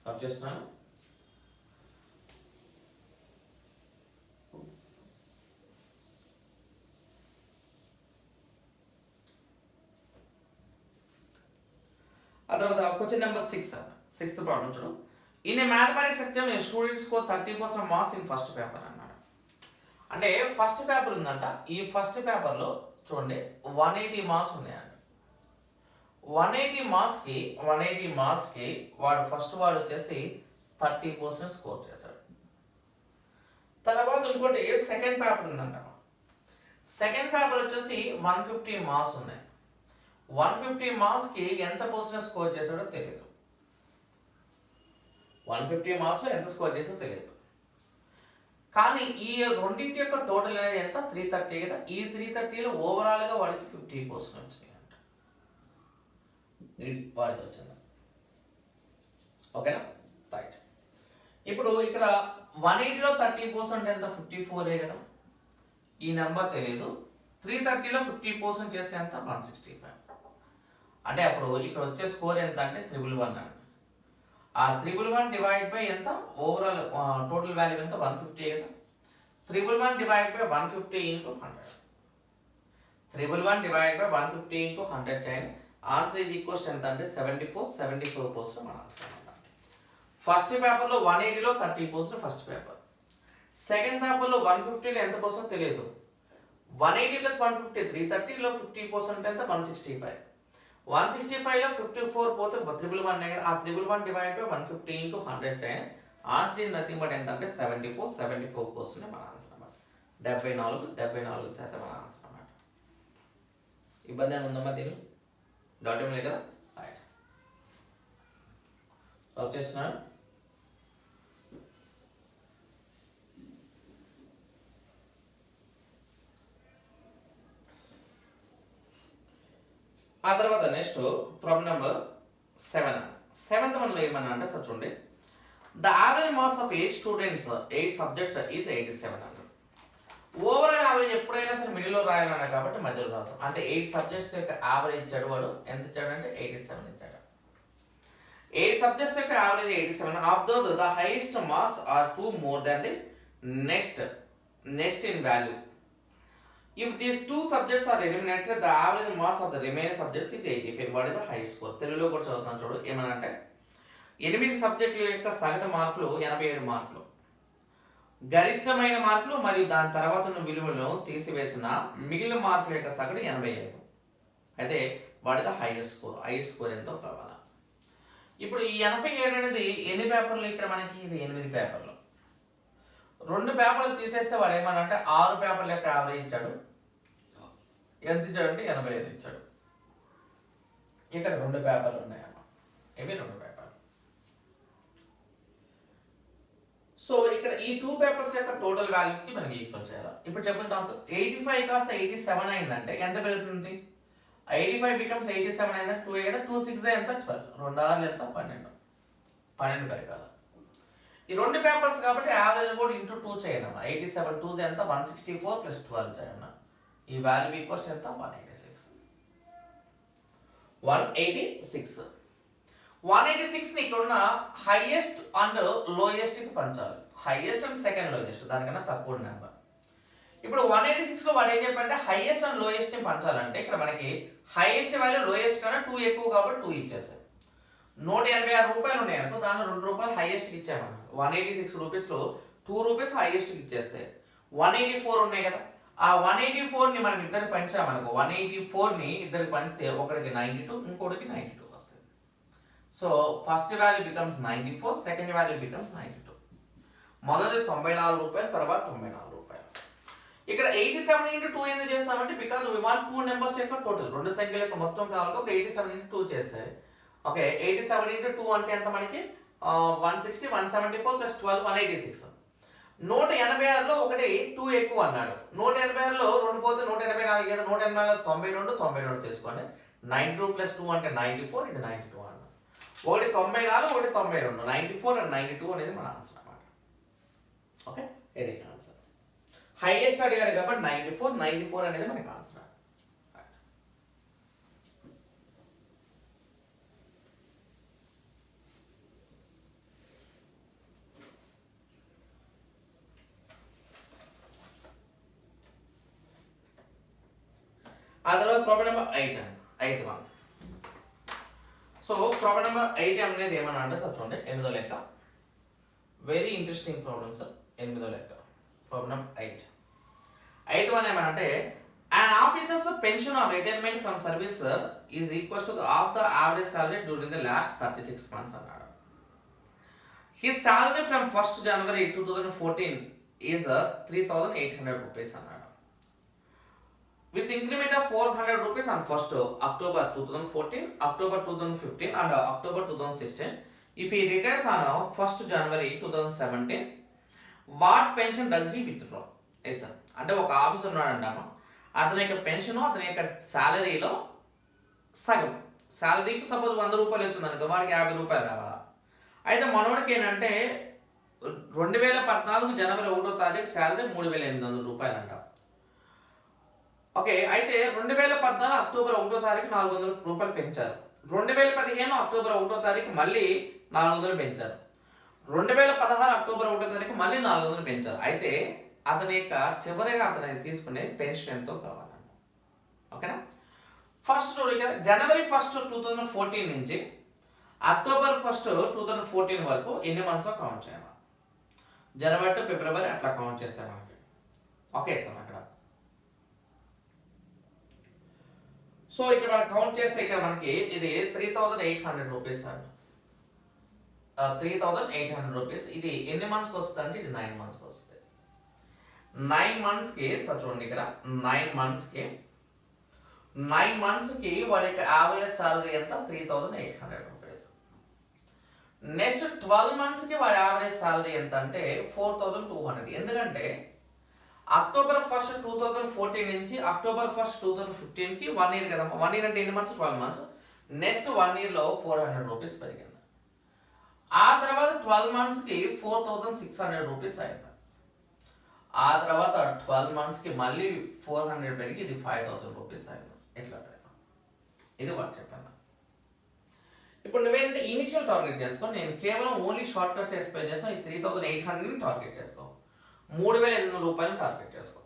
వచ్చేస్తున్నాను. ఆ తర్వాత క్వశ్చన్ నెంబర్ 6 సిక్స్త్ ప్రాబ్లం చూడు. In a mathematics exam A student score 30% marks in first paper అన్నాడు. అంటే ఫస్ట్ పేపర్ ఉందంట. ఈ ఫస్ట్ పేపర్లో చూడండి 180 మార్క్స్ ఉన్నాయండి. 180 మార్క్స్కి వాడు ఫస్ట్ వాడు వచ్చేసి 30% స్కోర్ చేశాడు. తర్వాత ఇంకోటి సెకండ్ పేపర్ ఉందంట. సెకండ్ పేపర్ వచ్చేసి 150 మార్క్స్ ఉన్నాయి. 150 మార్క్స్కి ఎంత పర్సెంట్ స్కోర్ చేశాడో తెలియదు. 150 మార్క్స్లో ఎంత స్కోర్ చేసాడో తెలియదు. కానీ ఈ రెండింటి యొక్క టోటల్ అనేది ఎంత 330 కదా. ఈ 330లో ఓవరాల్గా వాడికి 50% వచ్చినాయంట. వాడికి వచ్చింది. ఓకేనా, రైట్. ఇప్పుడు ఇక్కడ 180లో 30% ఎంత 54 కదా. ఈ నెంబర్ తెలియదు. 330లో 50% చేస్తే ఎంత 165. అంటే అప్పుడు ఇక్కడ వచ్చే స్కోర్ ఎంత అంటే 111 అండి. ఆ 111 డివైడ్ బై ఎంత ఓవరాల్ టోటల్ వాల్యూ ఎంత 150 కదా. 111 divide by 150 into 100. 111 divide by 150 into 100 చేయండి. ఆన్సర్ ఇది ఈక్వల్స్ ఎంత అంటే 74% మన ఆన్సర్ అనమాట. ఫస్ట్ పేపర్లో 180లో 30% ఫస్ట్ పేపర్. సెకండ్ పేపర్లో 150లో ఎంత పర్సెంట్ తెలియదు. 180 ప్లస్ 150 330లో 50% ఎంత 165. 165లో 54 పోతే 111 ఆ 111 డివైడ్ బై 150 ఇంటూ 100 చేయండి. ఆన్సర్ ఇస్ నథింగ్ బట్ ఎంత అంటే 74% మన ఆన్సర్ అన్నమాట. 74% మన ఆన్సర్ అన్నమాట. ఇబ్బంది ఏమి ఉందమ్మా దీన్ని? డౌట్ ఏం లేదు కదా. రైట్, వచ్చేస్తున్నాను. ఆ తర్వాత నెక్స్ట్ ప్రాబ్లం నెంబర్ 7. సెవెంత్ వన్లో ఏమన్నా అంటే సార్ చూడండి, the average marks of 8 students 8 subjects is 87 అన్నారు. ఓవరాల్ యావరేజ్ ఎప్పుడైనా సరే మిడిల్లో రాయాలన్నా కాబట్టి మధ్యలో రాస్తాం. అంటే 8 సబ్జెక్ట్స్ యొక్క యావరేజ్ ఇచ్చాడు వాడు. ఎంత ఇచ్చాడు అంటే 87 ఇచ్చాడు. 8 సబ్జెక్ట్స్ యొక్క average 87. Of those the highest marks are 2 more than the next in value. If these 2 subjects are eliminated, the average marks of the remaining subjects is 85. What is the highest score? తెలుగులో కూడా చదువుతాను చూడు. ఏమనంటే 8 సబ్జెక్టుల యొక్క సగటు మార్కులు 87 మార్కులు. గరిష్టమైన మార్కులు మరియు దాని తర్వాత ఉన్న విలువలను తీసివేసిన మిగిలిన మార్కుల యొక్క సగటు 85. అయితే what is the highest score? Highest score ఎంతో కావాలా? ఇప్పుడు ఈ 87 అనేది ఎన్ని పేపర్లు? ఇక్కడ మనకి ఇది 8 పేపర్లు. 2 పేపర్లు తీసేస్తే వాడు ఏమనంటే 6 పేపర్ల యొక్క యావరేజ్ ఇచ్చాడు. ఎంత ఇచ్చాడు అంటే 85 ఇచ్చాడు. ఇక్కడ 2 పేపర్లు ఉన్నాయమ్మా. ఇవి 2 పేపర్లు. సో ఇక్కడ ఈ 2 పేపర్స్ యొక్క టోటల్ వాల్యూకి మనకి ఈక్వల్ చేయాలి. ఇప్పుడు చెప్పండి నాకు 85 కాస్త 87 అయిందంటే ఎంత పెరుగుతుంది? 85 becomes 87 అయిందంటే 2 కదా. 2 6 ఎంత 12. 2 6 ఎంత 12 పెరగాలి. ఈ 2 పేపర్స్ కాబట్టి యావరేజ్ కూడా ఇంటూ 2 చేయండి. 87 2 ఎంత 164 ప్లస్ 12 చేయండి. ఈ వాల్యూ ఈక్వల్స్ ఎంత 186. 186 ని ఇక్కడ ఉన్న హైయెస్ట్ అండ్ లోయెస్ట్ కి పంచాలి. హైయెస్ట్ అండ్ సెకండ్ లోయెస్ట్, దానికన్నా తక్కువ నెంబర్. ఇప్పుడు 186 లో వాడు ఏం చెప్పంటే హైయెస్ట్ అండ్ లోయెస్ట్ ని పంచాలంటే ఇక్కడ మనకి హైయెస్ట్ వాల్యూ లోయెస్ట్ కన్నా 2 ఎక్కువ కాబట్టి 2 ఇచ్చేసాయి. 186 రూపాయలు ఉన్నాయి అనుకో, దాంట్లో 2 రూపాయలు హైయెస్ట్కి ఇచ్చామన్న. 186 రూపీస్లో 2 రూపీస్ హైయెస్ట్కి ఇచ్చేస్తే 184 ఉన్నాయి కదా. ఆ 184ని మనం ఇద్దరికి పంచామనుకో, 184ని ఇద్దరికి పంచితే ఒకరికి 92 ఇంకోటికి 92 వస్తుంది. So first value becomes 94, second value becomes 92. మొదటి 94 రూపాయలు, తర్వాత 94 రూపాయలు. ఇక్కడ 87 into 2 ఎందుకు చేస్తామంటే బికాజ్ వీ వాంట్ 2 నెంబర్స్ యొక్క టోటల్, 2 సంఖ్యల యొక్క మొత్తం కావాలి కాబట్టి 87 into 2 చేస్తే. ఓకే, 87 into 2 అంటే ఎంత మనకి 160, 174 plus 12 186. 186లో ఒకటి 2 ఎక్కువ అన్నాడు. 186లో 2 పోతే 184 కదా. 184 92 92 తీసుకోండి. 92 plus 2 అంటే 94, ఇది 92 అన్న. ఒకటి 94, ఒకటి 92. 94 and 92 అనేది మన ఆన్సర్ అన్నమాట. ఓకే, ఇది ఆన్సర్. హైయెస్ట్ అడిగాడు కాబట్టి 94 అనేది మనకి ఆన్సర్. ఆ తర్వాత ప్రాబ్లం నెంబర్ 8 అండి, 8th one. So problem number 8 అనేది ఏమన్నా అంటే సార్ చూడండి, 8వ లెక్క. Very interesting problems. 8వ లెక్క ప్రాబ్లం నెంబర్ 8. 8th వన్ ఏమనంటే an officer's pension or retirement from service is equal to half the average salary during the last 36 months అన్నాడు. His salary from 1st January 2014 is 3,800 rupees అన్నాడు. With increment of 400 rupees on 1st October 2014, October 2015 and October 2016, if he retires on 1st January 2017, what pension does he withdraw? Yes sir. అంటే ఒక officer ఉన్నాడంటాము, అతని యొక్క pension అతని యొక్క శాలరీలో సగం. శాలరీకి suppose 100 రూపాయలు వచ్చింది అనుకో, వాడికి 50 రూపాయలు రావాలా. అయితే మనోడికి ఏంటంటే 2014 జనవరి 1వ తారీఖు శాలరీ 3,800 రూపాయలు అంట. ఓకే, అయితే 2014 అక్టోబర్ 1వ తారీఖు 400 రూపాయలు పెంచారు. 2015 అక్టోబర్ 1వ తారీఖు మళ్ళీ 400 పెంచారు. 2016 అక్టోబర్ 1వ తారీఖు మళ్ళీ 400 పెంచారు. అయితే అతని యొక్క చివరిగా అతను తీసుకునే పెన్షన్ ఎంతో కావాలంట. ఓకేనా? ఫస్ట్ ఇక్కడ జనవరి 1st 2014 నుంచి అక్టోబర్ 1st 2014 వరకు ఎన్ని మంత్స్ కౌంట్ చేయాలి? జనవరి టు ఫిబ్రవరి అట్లా కౌంట్ చేస్తాం మనకి. ఓకే సార్, అక్కడ సో ఇక్కడ మనం కౌంట్ చేస్తే ఇక్కడ మనకి ఇది 3,800 రూపీస్ అండి. 3,800 రూపీస్. ఇది ఎన్ని మంత్స్కి వస్తుంది అంటే ఇది 9 మంత్స్కి వస్తుంది. 9 మంత్స్కి సార్ చూడండి, ఇక్కడ 9 మంత్స్కి వాడి యొక్క యావరేజ్ సాలరీ ఎంత? 3,800 రూపీస్. నెక్స్ట్ 12 మంత్స్కి వాడి యావరేజ్ సాలరీ ఎంత అంటే 4,200. ఎందుకంటే అక్టోబర్ 1st 2014 నుంచి అక్టోబర్ 1st 2015కి 1 ఇయర్ కదా. 1 ఇయర్ అంటే ఎన్ని మంత్స్? 12 మంత్స్. నెక్స్ట్ 1 ఇయర్లో 400 రూపీస్ పెరిగింది. ఆ తర్వాత 12 మంత్స్కి 4,600 రూపీస్ అయింది. ఆ తర్వాత 12 మంత్స్కి మళ్ళీ 400 పెరిగి ఇది 5,000 రూపీస్ అయింది. ఎట్లా ఇది వాడు చెప్పాను. ఇప్పుడు నువ్వేంటే ఇనిషియల్ టార్గెట్ చేసుకో. నేను కేవలం ఓన్లీ షార్ట్ కట్స్ ఎక్స్ప్లెయిన్ చేస్తాను. ఈ 3,800ని టార్గెట్ చేసుకో. 3,800 రూపాయలు టార్గెట్ చేసుకో.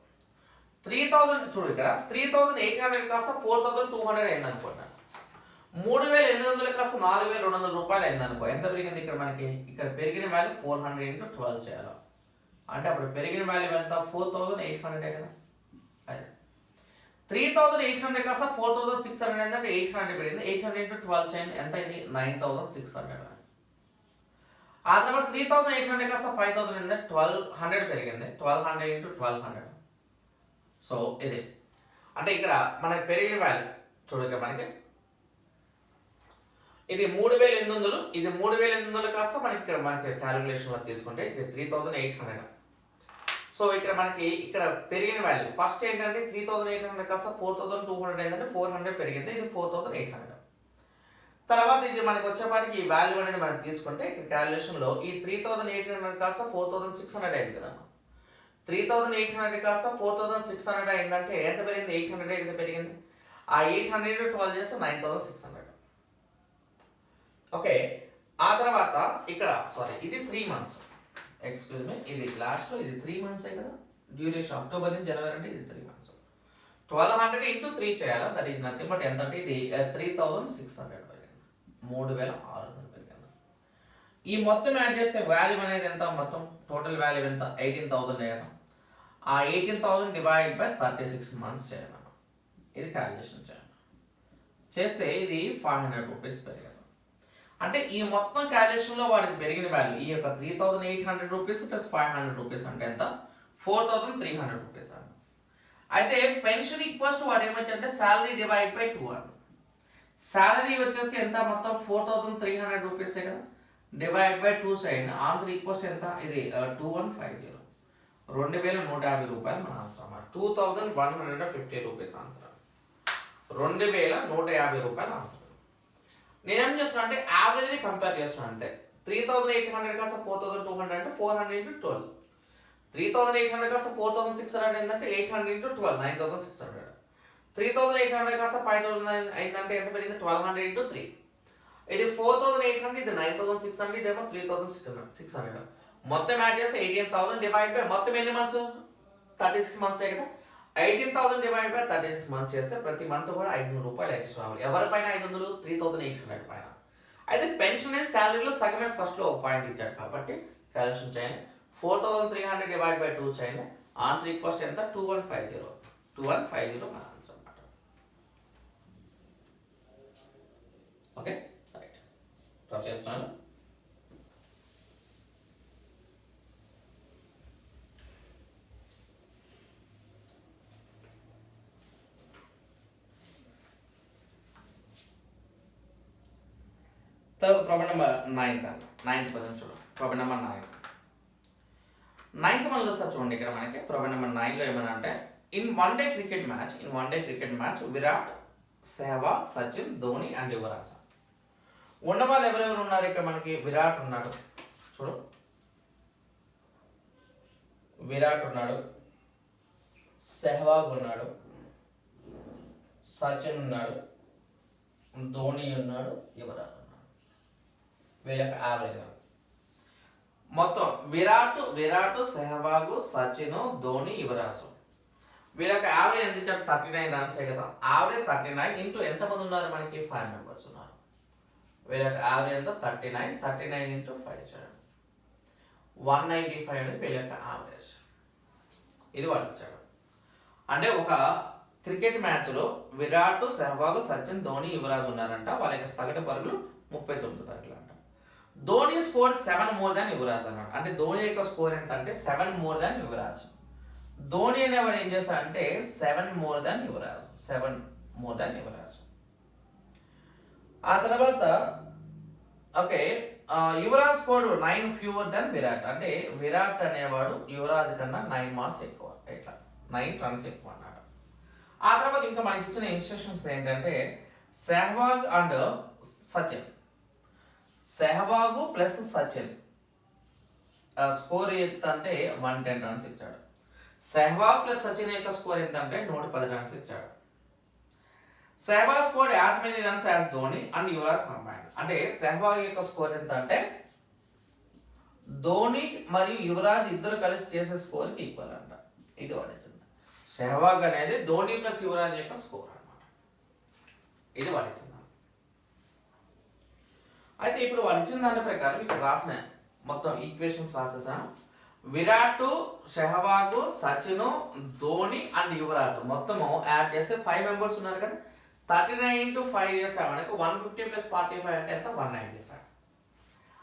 3,000 చూడు, ఇక్కడ 3,800 కాస్త 4,200 అయింది అనుకోండి. 3,800 కాస్త 4,200 రూపాయలు అయింది అనుకో. ఎంత పెరిగింది ఇక్కడ మనకి? ఇక్కడ పెరిగిన వాల్యూ 400 × 12 చేయాలి. అంటే అప్పుడు పెరిగిన వాల్యూ ఎంత? 4,800 కదా. అదే 3,800 కాస్త 4,600 ఏంటంటే 800 పెరిగింది. 800 × 12 చేయండి, ఎంత ఇది? 9,600. ఆ తర్వాత 3,800 కాస్త 5,000 ఏంటంటే 1,200 పెరిగింది. 1,200 × 1,200. సో ఇది అంటే ఇక్కడ మనకి పెరిగిన వాల్యూ చూడు, ఇక్కడ మనకి ఇది 3,800. ఇది 3,800 కాస్త మనకి ఇక్కడ మనకి క్యాలిక్యులేషన్లో తీసుకుంటే ఇది 3,800. సో ఇక్కడ మనకి ఇక్కడ పెరిగిన వాల్యూ ఫస్ట్ ఏంటంటే 3,800 కాస్త 4,200 ఏంటంటే 400 పెరిగింది. ఇది 4,800. తర్వాత ఇది మనకి వచ్చేపాటికి ఈ వాల్యూ అనేది మనం తీసుకుంటే ఇక్కడ క్యాలిక్యులేషన్లో ఈ 3,800 కాస్త 4,600 అయింది కదా. 3,800 కాస్త 4,600 అయిందంటే ఎంత పెరిగింది? 800 ఎంత పెరిగింది. ఆ 800 × 12 చేస్తే 9,600. ఓకే, ఆ తర్వాత ఇక్కడ ఇది 3 మంత్స్. ఎక్స్క్యూజ్ మీ, ఇది లాస్ట్లో ఇది 3 మంత్సే కదా డ్యూరేషన్. అక్టోబర్ నుంచి జనవరి అంటే ఇది 3 మంత్స్. 1,200 × 3 చేయాలా? దట్ ఈజ్ నథింగ్ బట్ ఎంత అంటే ఇది 3,600 పెరిగింది. 3,600 పెరిగింది. ఈ మొత్తం యాడ్ చేస్తే వాల్యూ అనేది ఎంత? మొత్తం టోటల్ వాల్యూ ఎంత? 18,000 కదా. ఆ 18,000 డివైడ్ బై 36 మంత్స్ చేయాలి. ఇది క్యాలిక్యులేషన్ చేస్తే ఇది 500 రూపీస్ పెరిగింది. అంటే ఈ మొత్తం క్యాలిక్యులేషన్లో వాడికి పెరిగిన వాల్యూ ఈ యొక్క 3,800 రూపీస్ ప్లస్ 500 రూపీస్ అంటే ఎంత? 4,300 రూపీస్ అండి. అయితే పెన్షన్ ఈక్వల్స్ టు వాడు ఏమొచ్చారంటే శాలరీ డివైడ్ బై 2 అండి. శాలరీ వచ్చేసి ఎంత? మొత్తం 4,300 రూపీసే కదా. డివైడ్ బై 2 చేయండి. ఆన్సర్ ఈక్వల్స్ ఎంత? ఇది 2150. 2,150 రూపాయలు మన ఆన్సర్ అన్నమాట. 2,150 రూపీస్ ఆన్సర్. 2,150 రూపాయలు ఆన్సర్. నేనేం చేస్తున్నా అంటే యావరేజ్ని కంపేర్ చేస్తున్నాను అంతే. 3,800 కాస్త 4,200 అంటే 400 × 12. 3,800 కాస్త 4,600 ఏంటంటే 800 × 12 9,600. 3,800 కాస్త 5,000 అయిందంటే ఎంత పెరిగింది? 1,200 × 3. ఇది 4,800, ఇది 9,600, ఇదేమో 3,600. మొత్తం యాడ్ చేస్తే 18,000 డివైడ్ బై మొత్తం ఎన్ని మంత్స్? 36 మంత్సే కదా. 18,000 డివైడ్ బై 36 మంత్స్ చేస్తే ప్రతి మంత్ కూడా 500 రూపాయలు ఎక్స్ట్రా రావాలి. ఎవరిపైన 500? 3,800 పైన. అయితే పెన్షన్ శాలరీలో సగమే ఫస్ట్లో ఒక పాయింట్ ఇచ్చాడు కాబట్టి క్యాల్కులేషన్ చేయండి. 4,300 డివైడ్ బై 2 చేయండి. ఆన్సర్ ఈక్వల్స్ ఎంత? 2150. 2150 మన ఆన్సర్ అన్నమాట. ఓకే రైట్, డ్రాప్ చేస్తున్నాను. తర్వాత ప్రాబ్లం నెంబర్ 9th క్వశ్చన్ చూడండి. ప్రాబ్లం నెంబర్ 9th మనలో సార్ చూడండి. ఇక్కడ మనకి ప్రాబ్లం నెంబర్ 9లో ఏమన్నా అంటే in one day cricket match Virat, Sehwag, Sachin, Dhoni and Yuvraj. ఉన్నవాళ్ళు ఎవరెవరు ఉన్నారు? ఇక్కడ మనకి విరాట్ ఉన్నాడు, చూడు విరాట్ ఉన్నాడు, సెహ్వాగ్ ఉన్నాడు, సచిన్ ఉన్నాడు, ధోని ఉన్నాడు, యువరాజ్ ఉన్నాడు. వీళ్ళకి యావరేజ్ మొత్తం విరాట్, సెహ్వాగ్, సచిన్, ధోని, యువరాజు. వీళ్ళకి యావరేజ్ ఎంత ఇచ్చాడు? 39 రన్సే కదా. యావరేజ్ 39 ఇంటూ ఎంతమంది ఉన్నారు? మనకి 5 మెంబర్స్ ఉన్నారు. వీళ్ళకి యావరేజ్ ఎంత? 39 ఇంటూ 5 ఇచ్చాడు. 195 అనేది వీళ్ళ యొక్క యావరేజ్. ఇది వాడు ఇచ్చాడు. అంటే ఒక క్రికెట్ మ్యాచ్లో విరాట్, సెహ్వాగ్, సచిన్, ధోని, యువరాజ్ ఉన్నారంట. వాళ్ళ యొక్క సగటు పరుగులు 39 పరుగులు అంట. Dhoni score 7 more than Yuvraj అన్నాడు. అంటే ధోని యొక్క స్కోర్ ఎంత అంటే 7 more than యువరాజ్. ధోని అనేవాడు ఏం చేస్తాడంటే 7 more than యువరాజ్. ఆ తర్వాత okay Yuvraj score 9 fewer than Virat. అంటే విరాట్ అనేవాడు యువరాజ్ కన్నా 9 marks ఎక్కువ, ఇట్లా 9 runs ఎక్కువ అన్నాడు. ఆ తర్వాత ఇంకా మనకి ఇచ్చిన ఇన్స్ట్రక్షన్స్ ఏంటంటే Sehwag and Sachin, Sehwag plus Sachin score ఎంత అంటే 110 runs ఇచ్చాడు. సెహ్వాగ్ ప్లస్ సచిన్ యొక్క స్కోర్ ఎంత అంటే 110 runs ఇచ్చాడు. Sehwag score as many runs as Dhoni and Yuvraj combined. అంటే సెహ్వాగ్ యొక్క స్కోర్ ఎంత అంటే ధోని మరియు యువరాజ్ ఇద్దరు కలిసి చేసే స్కోర్కి ఈక్వల్ అంట. ఇది వాడించింది. సెహ్వాగ్ అనేది ధోని ప్లస్ యువరాజ్ యొక్క స్కోర్ అన్నమాట. ఇది వాడించింది. అయితే ఇప్పుడు వాళ్ళు ఇచ్చిన దాని ప్రకారం ఇక్కడ రాసిన మొత్తం ఈక్వేషన్స్ రాసేసాను. విరాట్, సెహ్వాగ్, సచిన్, ధోని అండ్ యువరాజ్ మొత్తము యాడ్ చేస్తే 5 మెంబర్స్ ఉన్నారు కదా. 39 into 5 చేసాం మనకు 150 plus 45 అంటే ఎంత? 195.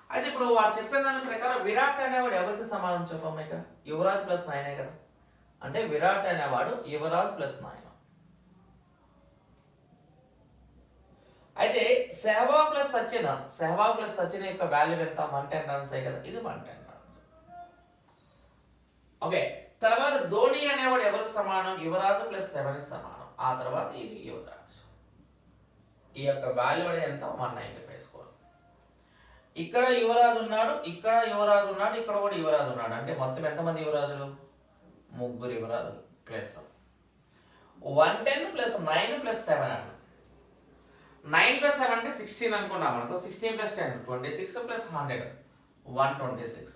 అయితే ఇప్పుడు వాడు చెప్పిన దాని ప్రకారం విరాట్ అనేవాడు ఎవరికి సమానం చెప్పమ్మా? ఇక్కడ యువరాజ్ ప్లస్ 9 కదా. అంటే విరాట్ అనేవాడు యువరాజ్ ప్లస్ 9. అయితే సెహ్వాగ్ ప్లస్ సచిన్ యొక్క వాల్యూ ఎంత? 110 runs కదా. ఇది 110 runs. ఓకే, తర్వాత ధోని అనేవాడు ఎవరికి సమానం? యువరాజ్ ప్లస్ 7 సమానం. ఆ తర్వాత ఇది యువరాజ్. ఈ యొక్క వాల్యూ అనేది ఎంత? 195 స్కోర్. ఇక్కడ యువరాజ్ ఉన్నాడు, ఇక్కడ యువరాజ్ ఉన్నాడు, ఇక్కడ కూడా యువరాజ్ ఉన్నాడు. అంటే మొత్తం ఎంతమంది యువరాజులు? 3 యువరాజులు ప్లస్ 110 ప్లస్ 9 ప్లస్ 7 అన్న. 9 ప్లస్ 7 అంటే 16 అనుకున్నాం అనుకో. 16 plus 10 26 plus 100 126.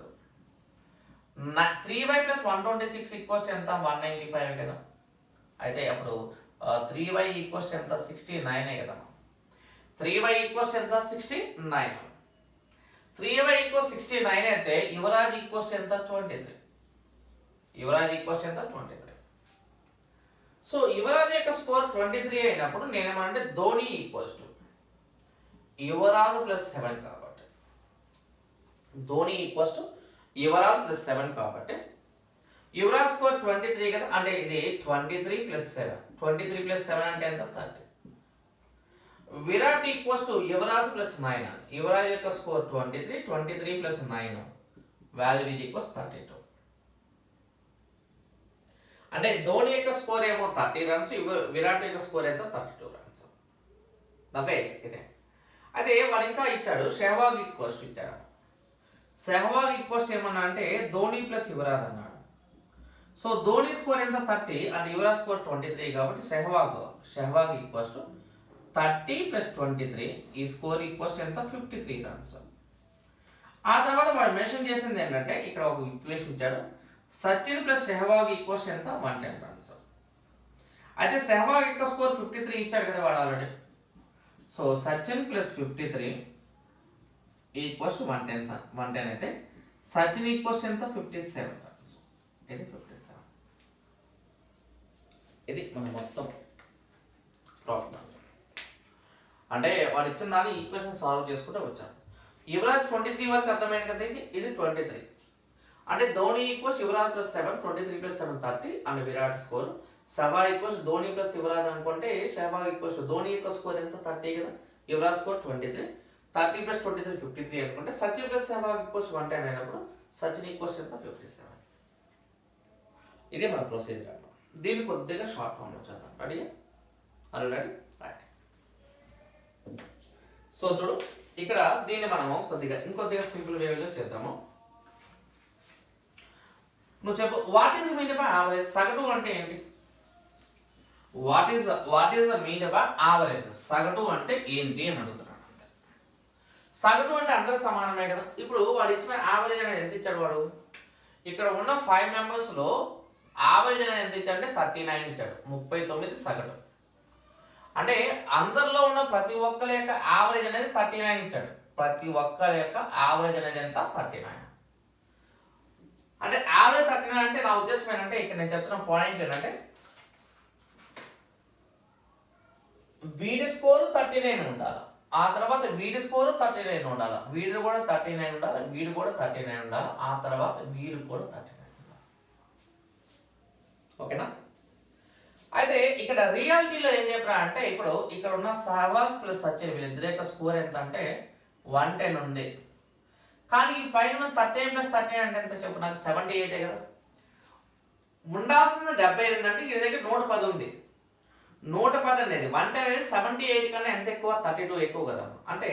3y plus 126 equals ఎంత? 195 కదా. అయితే అప్పుడు 3y ఈక్వల్స్ ఎంత? 69 కదా. 3y ఈక్వల్స్ ఎంత? 69. 3y ఈక్వల్స్ 69 అయితే యువరాజ్ ఈక్వల్స్ ఎంత? 23. యువరాజ్ ఈక్వల్స్ ఎంత? 23. సో యువరాజ్ యొక్క స్కోర్ 23 అయినప్పుడు నేనేమంటే Dhoni equals to Yuvraj plus 7 కాబట్టి Dhoni equals to Yuvraj plus 7 కాబట్టి యువరాజ్ స్కోర్ 23 కదా. అంటే ఇది 23 ప్లస్ 7. 23 ప్లస్ 7 అంటే ఎంత? 30. Virat equals to Yuvraj plus 9. Yuvraj యొక్క score 23. 23 plus 9 value is equals 32. అంటే ధోని యొక్క స్కోర్ ఏమో 30 runs, విరాట్ యొక్క స్కోర్ ఎంత? 32 runs. ఓకే, ఇదే. అదే వాడు ఇంకా ఇచ్చాడు సెహ్వాగ్ ఈక్వల్స్ ఇచ్చాడు. సెహ్వాగ్ ఈక్వల్స్ ఏమన్నా అంటే ధోని ప్లస్ యువరాజ్ అన్నాడు. సో ధోని స్కోర్ ఎంత? 30 అండ్ యువరాజ్ స్కోర్ 23 కాబట్టి సెహ్వాగ్ ఈక్వల్స్ టు 30 ప్లస్ 23. ఈ స్కోర్ ఈక్వల్స్ ఎంత? 53 runs. ఆ తర్వాత వాడు మెన్షన్ చేసింది ఏంటంటే ఇక్కడ ఒక ఈక్వేషన్ ఇచ్చాడు. సచిన్ ప్లస్ సెహ్వాగ్ ఈక్వల్స్ ఎంత? 110 runs. అయితే సెహ్వాగ్ యొక్క స్కోర్ 53 ఇచ్చాడు కదా వాడు already. So Sachin plus 53 equals to 110 అయితే సచిన్ ఈక్వల్స్ ఎంత 57 రన్స్. ఇది 57. ఇది మన మొత్తం ప్రాబ్లం. అంటే వాడు ఇచ్చిన దాన్ని ఈక్వేషన్ సాల్వ్ చేసుకుంటూ వచ్చాను. యువరాజ్ 23 వరకు అర్థమైంది కదా. ఇది 23 అంటే Dhoni equals Yuvraj plus 7, 23 plus 7 30 and Virat score. Sehwag equals Dhoni plus Yuvraj అనుకుంటే సెహ్వాగ్ ఈక్వల్స్ ధోని యొక్క స్కోర్ ఎంత 30 కదా, యువరాజ్ స్కోర్ 23, 30 ప్లస్ 23 53 అనుకుంటే సచిన్ ప్లస్ సెహ్వాగ్ ఈక్వల్స్ 110 అయినప్పుడు సచిన్ ఈక్వల్స్ ఎంత 57. ఇదే మన ప్రొసీజర్ అన్నమాట. దీన్ని కొద్దిగా షార్ట్ ఫామ్లో చేద్దాం. రెడీ? రెడీ? రైట్. సో చూడు ఇక్కడ దీన్ని మనము ఇంకొద్దిగా సింపుల్ వేలో చేద్దాము. నువ్వు చెప్పు, what is the mean by average? సగటు అంటే ఏంటి? What is the mean by average? సగటు అంటే ఏంటి అని అడుగుతున్నాడు అంతే. సగటు అంటే అందరూ సమానమే కదా. ఇప్పుడు వాడు ఇచ్చిన యావరేజ్ అనేది ఎంత ఇచ్చాడు వాడు? ఇక్కడ ఉన్న 5 మెంబర్స్లో యావరేజ్ అనేది ఎంత ఇచ్చాడు అంటే 39 ఇచ్చాడు. 39 సగటు. అంటే అందరిలో ఉన్న ప్రతి ఒక్కరి యొక్క యావరేజ్ అనేది 39 ఇచ్చాడు. ప్రతి ఒక్కరి యొక్క యావరేజ్ అనేది ఎంత 39. అంటే యావరేజ్ 39 అంటే నా ఉద్దేశం ఏంటంటే ఇక్కడ నేను చెప్తున్న పాయింట్ ఏంటంటే వీడి స్కోరు 39 ఉండాలి, ఆ తర్వాత వీడి స్కోరు 39 ఉండాలి, వీడు కూడా 39 ఉండాలి, వీడు కూడా 39 ఉండాలి, ఆ తర్వాత వీడు కూడా 39 ఉండాలి. ఓకేనా? అయితే ఇక్కడ రియాలిటీలో ఏం చెప్పరా అంటే ఇప్పుడు ఇక్కడ ఉన్న సెహ్వాగ్ ప్లస్ సచిన్ వీళ్ళిద్దరి యొక్క స్కోర్ ఎంత అంటే 110 ఉంది. కానీ ఈ పైన 39 ప్లస్ 39 అంటే ఎంత చెప్పు నాకు? 78 కదా. ఉండాల్సింది 78 అంటే వీడి దగ్గర 110 ఉంది. 110 అనేది 110 అనేది 78 కన్నా ఎంత ఎక్కువ? 32 ఎక్కువ కదా. అంటే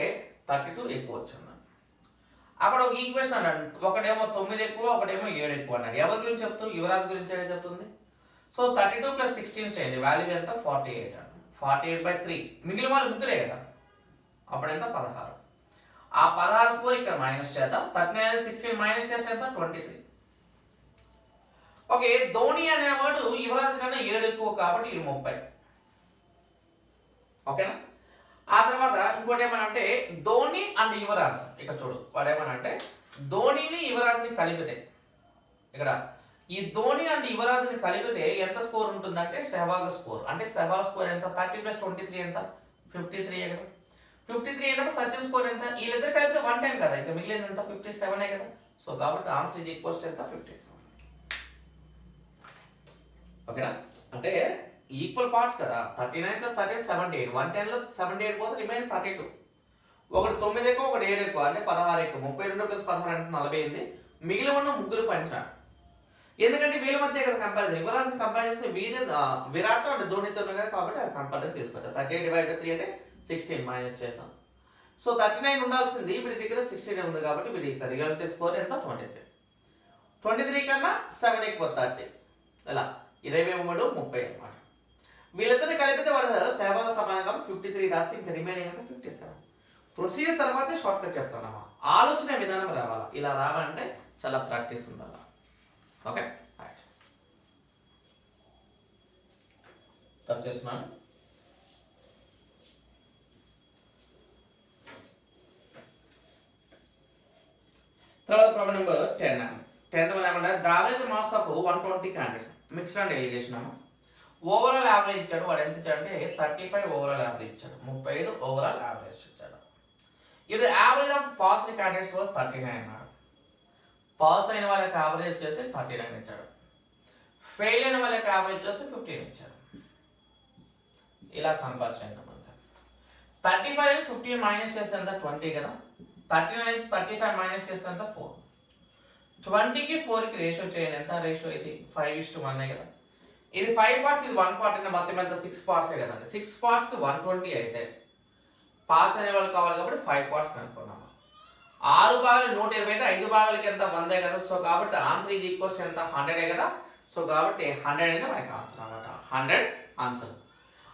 32 ఎక్కువ వచ్చింది. అక్కడ ఒక ఈక్వేషన్ అన్నాడు, ఒకటేమో 9 ఎక్కువ, ఒకటేమో 7 ఎక్కువ అన్నాడు. ఎవరి గురించి చెప్తూ? యువరాజ్ గురించి చెప్తుంది. సో 32 ప్లస్ 16 చేయండి, వాల్యూ ఎంత? 48 అండి. 48/3 మిగిలిన వాళ్ళు ముగ్గురే కదా, అప్పుడు ఎంత? 16. ఆ 16 స్కోర్ ఇక్కడ మైనస్ చేద్దాం. 39 16 మైనస్ చేస్తే ఎంత? 23. ఓకే, ధోని అనేవాడు యువరాజ్ కన్నా 7 ఎక్కువ కాబట్టి ఇది 30. ఓకేనా? ఆ తర్వాత ఇంకోటి ఏమనంటే ధోని అండ్ యువరాజ్. ఇక్కడ చూడు వాడు ఏమనంటే ధోనిని యువరాజ్ని కలిపితే, ఇక్కడ ఈ ధోని అండ్ యువరాజ్ని కలిపితే ఎంత స్కోర్ ఉంటుందంటే సెహ్వాగ్ స్కోర్. అంటే సెహ్వాగ్ స్కోర్ ఎంత? 30 ప్లస్ 23 ఎంత? 53 కదా. 53 అయినప్పుడు సచిన్ స్కోర్ ఎంత? వీళ్ళిద్దరు కలిపితే 110 కదా, ఇంకా మిగిలిన ఎంత? 57 కదా. సో కాబట్టి ఆన్సర్ ఇది ఈక్వల్స్ టు ఎంత? 57. ఓకేనా? అంటే ఈక్వల్ పార్ట్స్ కదా. 39 ప్లస్ 38 78. 110లో 78 పోతే రిమైన్ 32. ఒకటి 9 ఎక్కువ, ఒకటి 7 ఎక్కువ అంటే 16 ఎక్కువ. 32 ప్లస్ 16 అంటే 48. మిగిలిన ఉన్న ముగ్గురు పంచినాడు. ఎందుకంటే వీళ్ళ మధ్య కదా కంపారిజన్. యువరాజ్ని కంపేర్ చేస్తే విరాట్ అంటే ధోనితో కదా, కాబట్టి అది కంపారిజన్ తీసుకొచ్చారు. 38/3 అంటే 16 మైనస్ చేస్తాం. సో 39 ఉండాల్సింది, వీడి దగ్గర 16 ఉంది కాబట్టి వీడి రియాలిటీ స్కోర్ ఎంత? 23. 23 కన్నా 7 ఎక్కువ 30. ఇలా 23 30 అన్నమాట. వీళ్ళిద్దరిని కలిపితే వాడు సెహ్వాగ్ సమానం కాబట్టి 53 రాస్తే ఇంకా రిమైనింగ్ అంటే 57. ప్రొసీజర్ తర్వాతే షార్ట్ కట్ చెప్తానమ్మా. ఆలోచన విధానం రావాలా. ఇలా రావాలంటే చాలా ప్రాక్టీస్ ఉండాలి. Okay, right. టచ్ చేస్తున్నాను. తర్వాత ప్రాబ్లం నెంబర్ 10. 10th వన్ ఏమంటే the average mass of 120 candidates mixed and allegation అమ్మా. ఓవరాల్ యావరేజ్ ఇచ్చాడు. వాడు ఎంత ఇచ్చాడు అంటే 35 ఓవరాల్ యావరేజ్ ఇచ్చాడు, 35 ఓవరాల్ యావరేజ్ ఇచ్చాడు. ఇది యావరేజ్ ఆఫ్ పాస్డ్ క్యాండిడేట్స్ 39 అన్నాడు. పాస్ అయిన వాళ్ళకి యావరేజ్ వచ్చేసి 39 ఇచ్చాడు. ఫెయిల్ అయిన వాళ్ళకి యావరేజ్ వచ్చేసి 15 ఇచ్చాడు. ఇలా కంపేర్ చేయండి అంతే. 35 15 మైనస్ చేస్తే ఎంత? 20 కదా. 39 నుంచి 35 మైనస్ చేస్తే ఎంత? 4. 20కి 4కి రేషియో చేయండి. ఎంత రేషియో? ఇది 5:1 కదా. ఇది 5 పార్ట్స్, ఇది 1 పార్ట్ అంటే మొత్తం ఎంత? 6 పార్ట్సే కదండి. 6 పార్ట్స్కి 120 అయితే పాస్ అనే వాళ్ళు కావాలి కాబట్టి 5 పార్ట్స్ కనుక్కున్నాము. 6 భాగాలు 120 అయితే 5 భాగాలకి ఎంత? 100 కదా. సో కాబట్టి ఆన్సర్ ఈజ్ ఈక్వల్స్ ఎంత? 100 కదా. సో కాబట్టి 100 అనేది మనకి ఆన్సర్ అన్నమాట. 100 ఆన్సర్.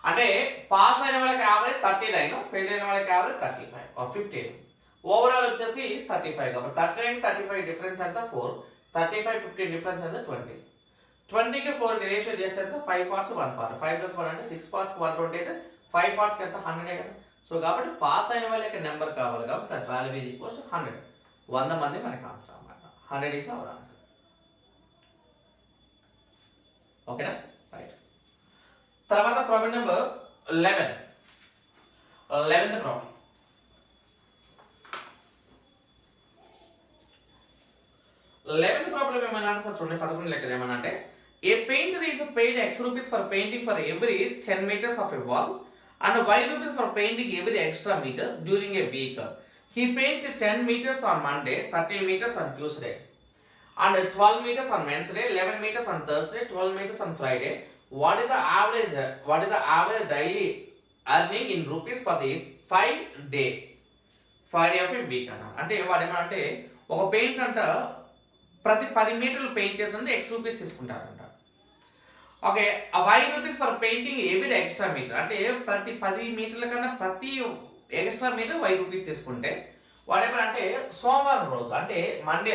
అంటే పాస్ అయిన వాళ్ళకి యావరేజ్ 39, ఫెయిల్ అయిన వాళ్ళకి యావరేజ్ 35 15. ఓవరాల్ వచ్చేసి 35 కాబట్టి 39 35 డిఫరెన్స్ ఎంత? 4. 35 15 డిఫరెన్స్ ఎంత? 20. 20కి 4కి రేషియో చేస్తే 5 పార్ట్స్ 1 పార్ట్, 5 + 1 అంటే 6 పార్ట్స్ 120 అయితే 5 పార్ట్స్కి ఎంత 100 కదా. సో కాబట్టి పాస్ అయిన వాళ్ళ యొక్క నెంబర్ కావాలి కాబట్టి that value is equals to 100. 100 మంది మనకి ఆన్సర్ అన్నమాట. 100 ఈజ్ అవర్ ఆన్సర్. ఓకేనా, రైట్. తర్వాత problem number 11. 11th problem. 11th problem ఏమన్నా అంటే సార్ చూడండి, 11 లెక్క ఏమన్నా అంటే ఏ painter is paid X rupees for painting for every 10 meters of a wall and Y rupees for painting every extra meter during a week. He painted 10 meters on Monday, 13 meters on Tuesday, and 12 meters on Wednesday, 11 meters on Thursday, 12 meters on Friday. What is the average daily earning in rupees for the 5 day of a week? అంటే వాడు ఏమంటే ఒక paint అంట ప్రతి 10 మీటర్లు paint చేస్తుంది X rupees తీసుకుంటారంట. Okay, Y rupees for painting every extra metre అంటే ప్రతి 10 మీటర్ల కన్నా ప్రతి ఎక్స్ట్రా మీటర్ Y రూపీస్ తీసుకుంటే వాడేమంటే సోమవారం రోజు అంటే మండే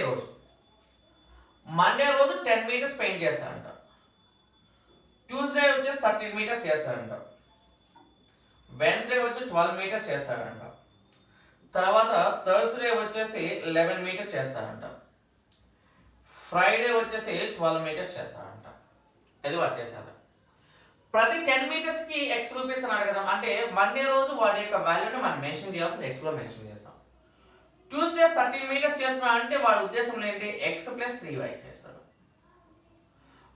రోజు 10 మీటర్స్ పెయింట్ చేస్తారంట, ట్యూస్డే వచ్చేసి 13 మీటర్స్ చేస్తారంట, వెన్స్డే వచ్చి 12 మీటర్స్ చేస్తారంట, తర్వాత థర్స్డే వచ్చేసి 11 మీటర్స్ చేస్తారంట, ఫ్రైడే వచ్చేసి 12 మీటర్స్ చేస్తారంట. అది వాడు చేశారు. ప్రతి 10 మీటర్స్కి X రూపీస్ అని అడగదాం అంటే మండే రోజు వాడి యొక్క వాల్యూని మనం మెన్షన్ చేయాలి, Xలో మెన్షన్ చేస్తాం. ట్యూస్డే 13 మీటర్స్ చేస్తున్నా అంటే వాడి ఉద్దేశం ఏంటి X + 3y చేస్తాడు.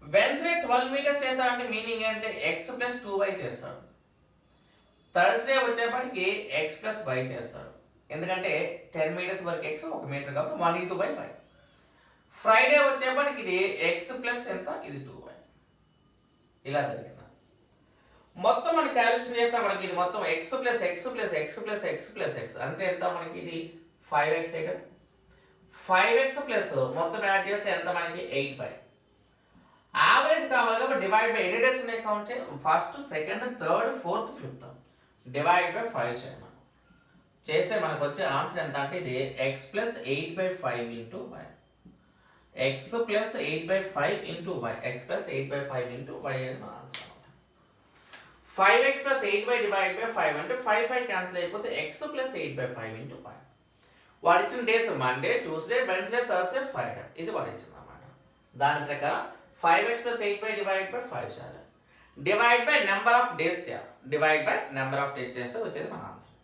వెన్స్డే 12 మీటర్స్ చేస్తాడంటే మీనింగ్ ఏంటంటే X + 2y చేస్తాడు. థర్స్డే వచ్చేప్పటికి X + y చేస్తాడు, ఎందుకంటే 10 మీటర్స్ వరకు X 1 మీటర్ కాబట్టి 1 × y. ఫ్రైడే వచ్చేప్పటికి ఇది X + ఎంత, ఇది 2y. ఇలా జరిగింది. మొత్తం మనకి క్యాలిక్యులేషన్ చేస్తే మనకి ఇది మొత్తం X + X + X + X + X అంటే ఎంత మనకి ఇది 5x కదా. 5x ప్లస్ మొత్తం యాడ్ చేస్తే ఎంత మనకి 8y. యావరేజ్ కావాలి కాబట్టి డివైడ్ బై ఎన్ని డేస్ ఉన్నాయి కౌంట్ చేయాలి. First, second, third, fourth, fifth divide by 5 చేయాలి. చేస్తే మనకు వచ్చే ఆన్సర్ ఎంత అంటే ఇది X + 8/5 × y. X + 8/5 × y. X + 8/5 × y అని answer. 5x + 8y divide by 5 అంటే 5 క్యాన్సిల్ అయిపోతే X + 8/5 × y. వాడు ఇచ్చిన days Monday, Tuesday, Wednesday, Thursday, Friday. ఇది వాడు ఇచ్చింది అన్నమాట. దాని ప్రకారం 5x + 8y డివైడ్ బై 5 చేయాలి. Divide by number of days చేయాలి. Divide by number of days చేస్తే వచ్చేది మన ఆన్సర్.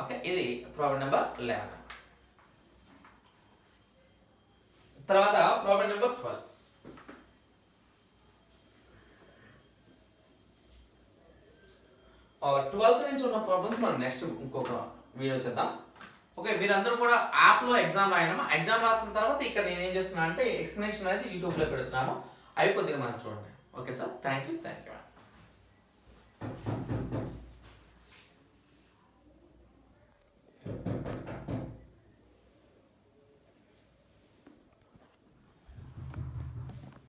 ఓకే, ఇది ప్రాబ్లం నెంబర్ 11. తర్వాత ప్రాబ్లం నెంబర్ 12. ట్వెల్త్ నుంచి ఉన్న ప్రాబ్లమ్స్ మనం నెక్స్ట్ ఇంకొక వీడియో చేద్దాం. ఓకే, మీరందరూ కూడా యాప్లో ఎగ్జామ్ రాయడము. ఎగ్జామ్ రాసిన తర్వాత ఇక్కడ నేను ఏం చేస్తున్నా అంటే ఎక్స్ప్లెనేషన్ అనేది యూట్యూబ్లో పెడుతున్నాము. అవి కొద్దిగా మనం చూడండి. Okay sir, thank you.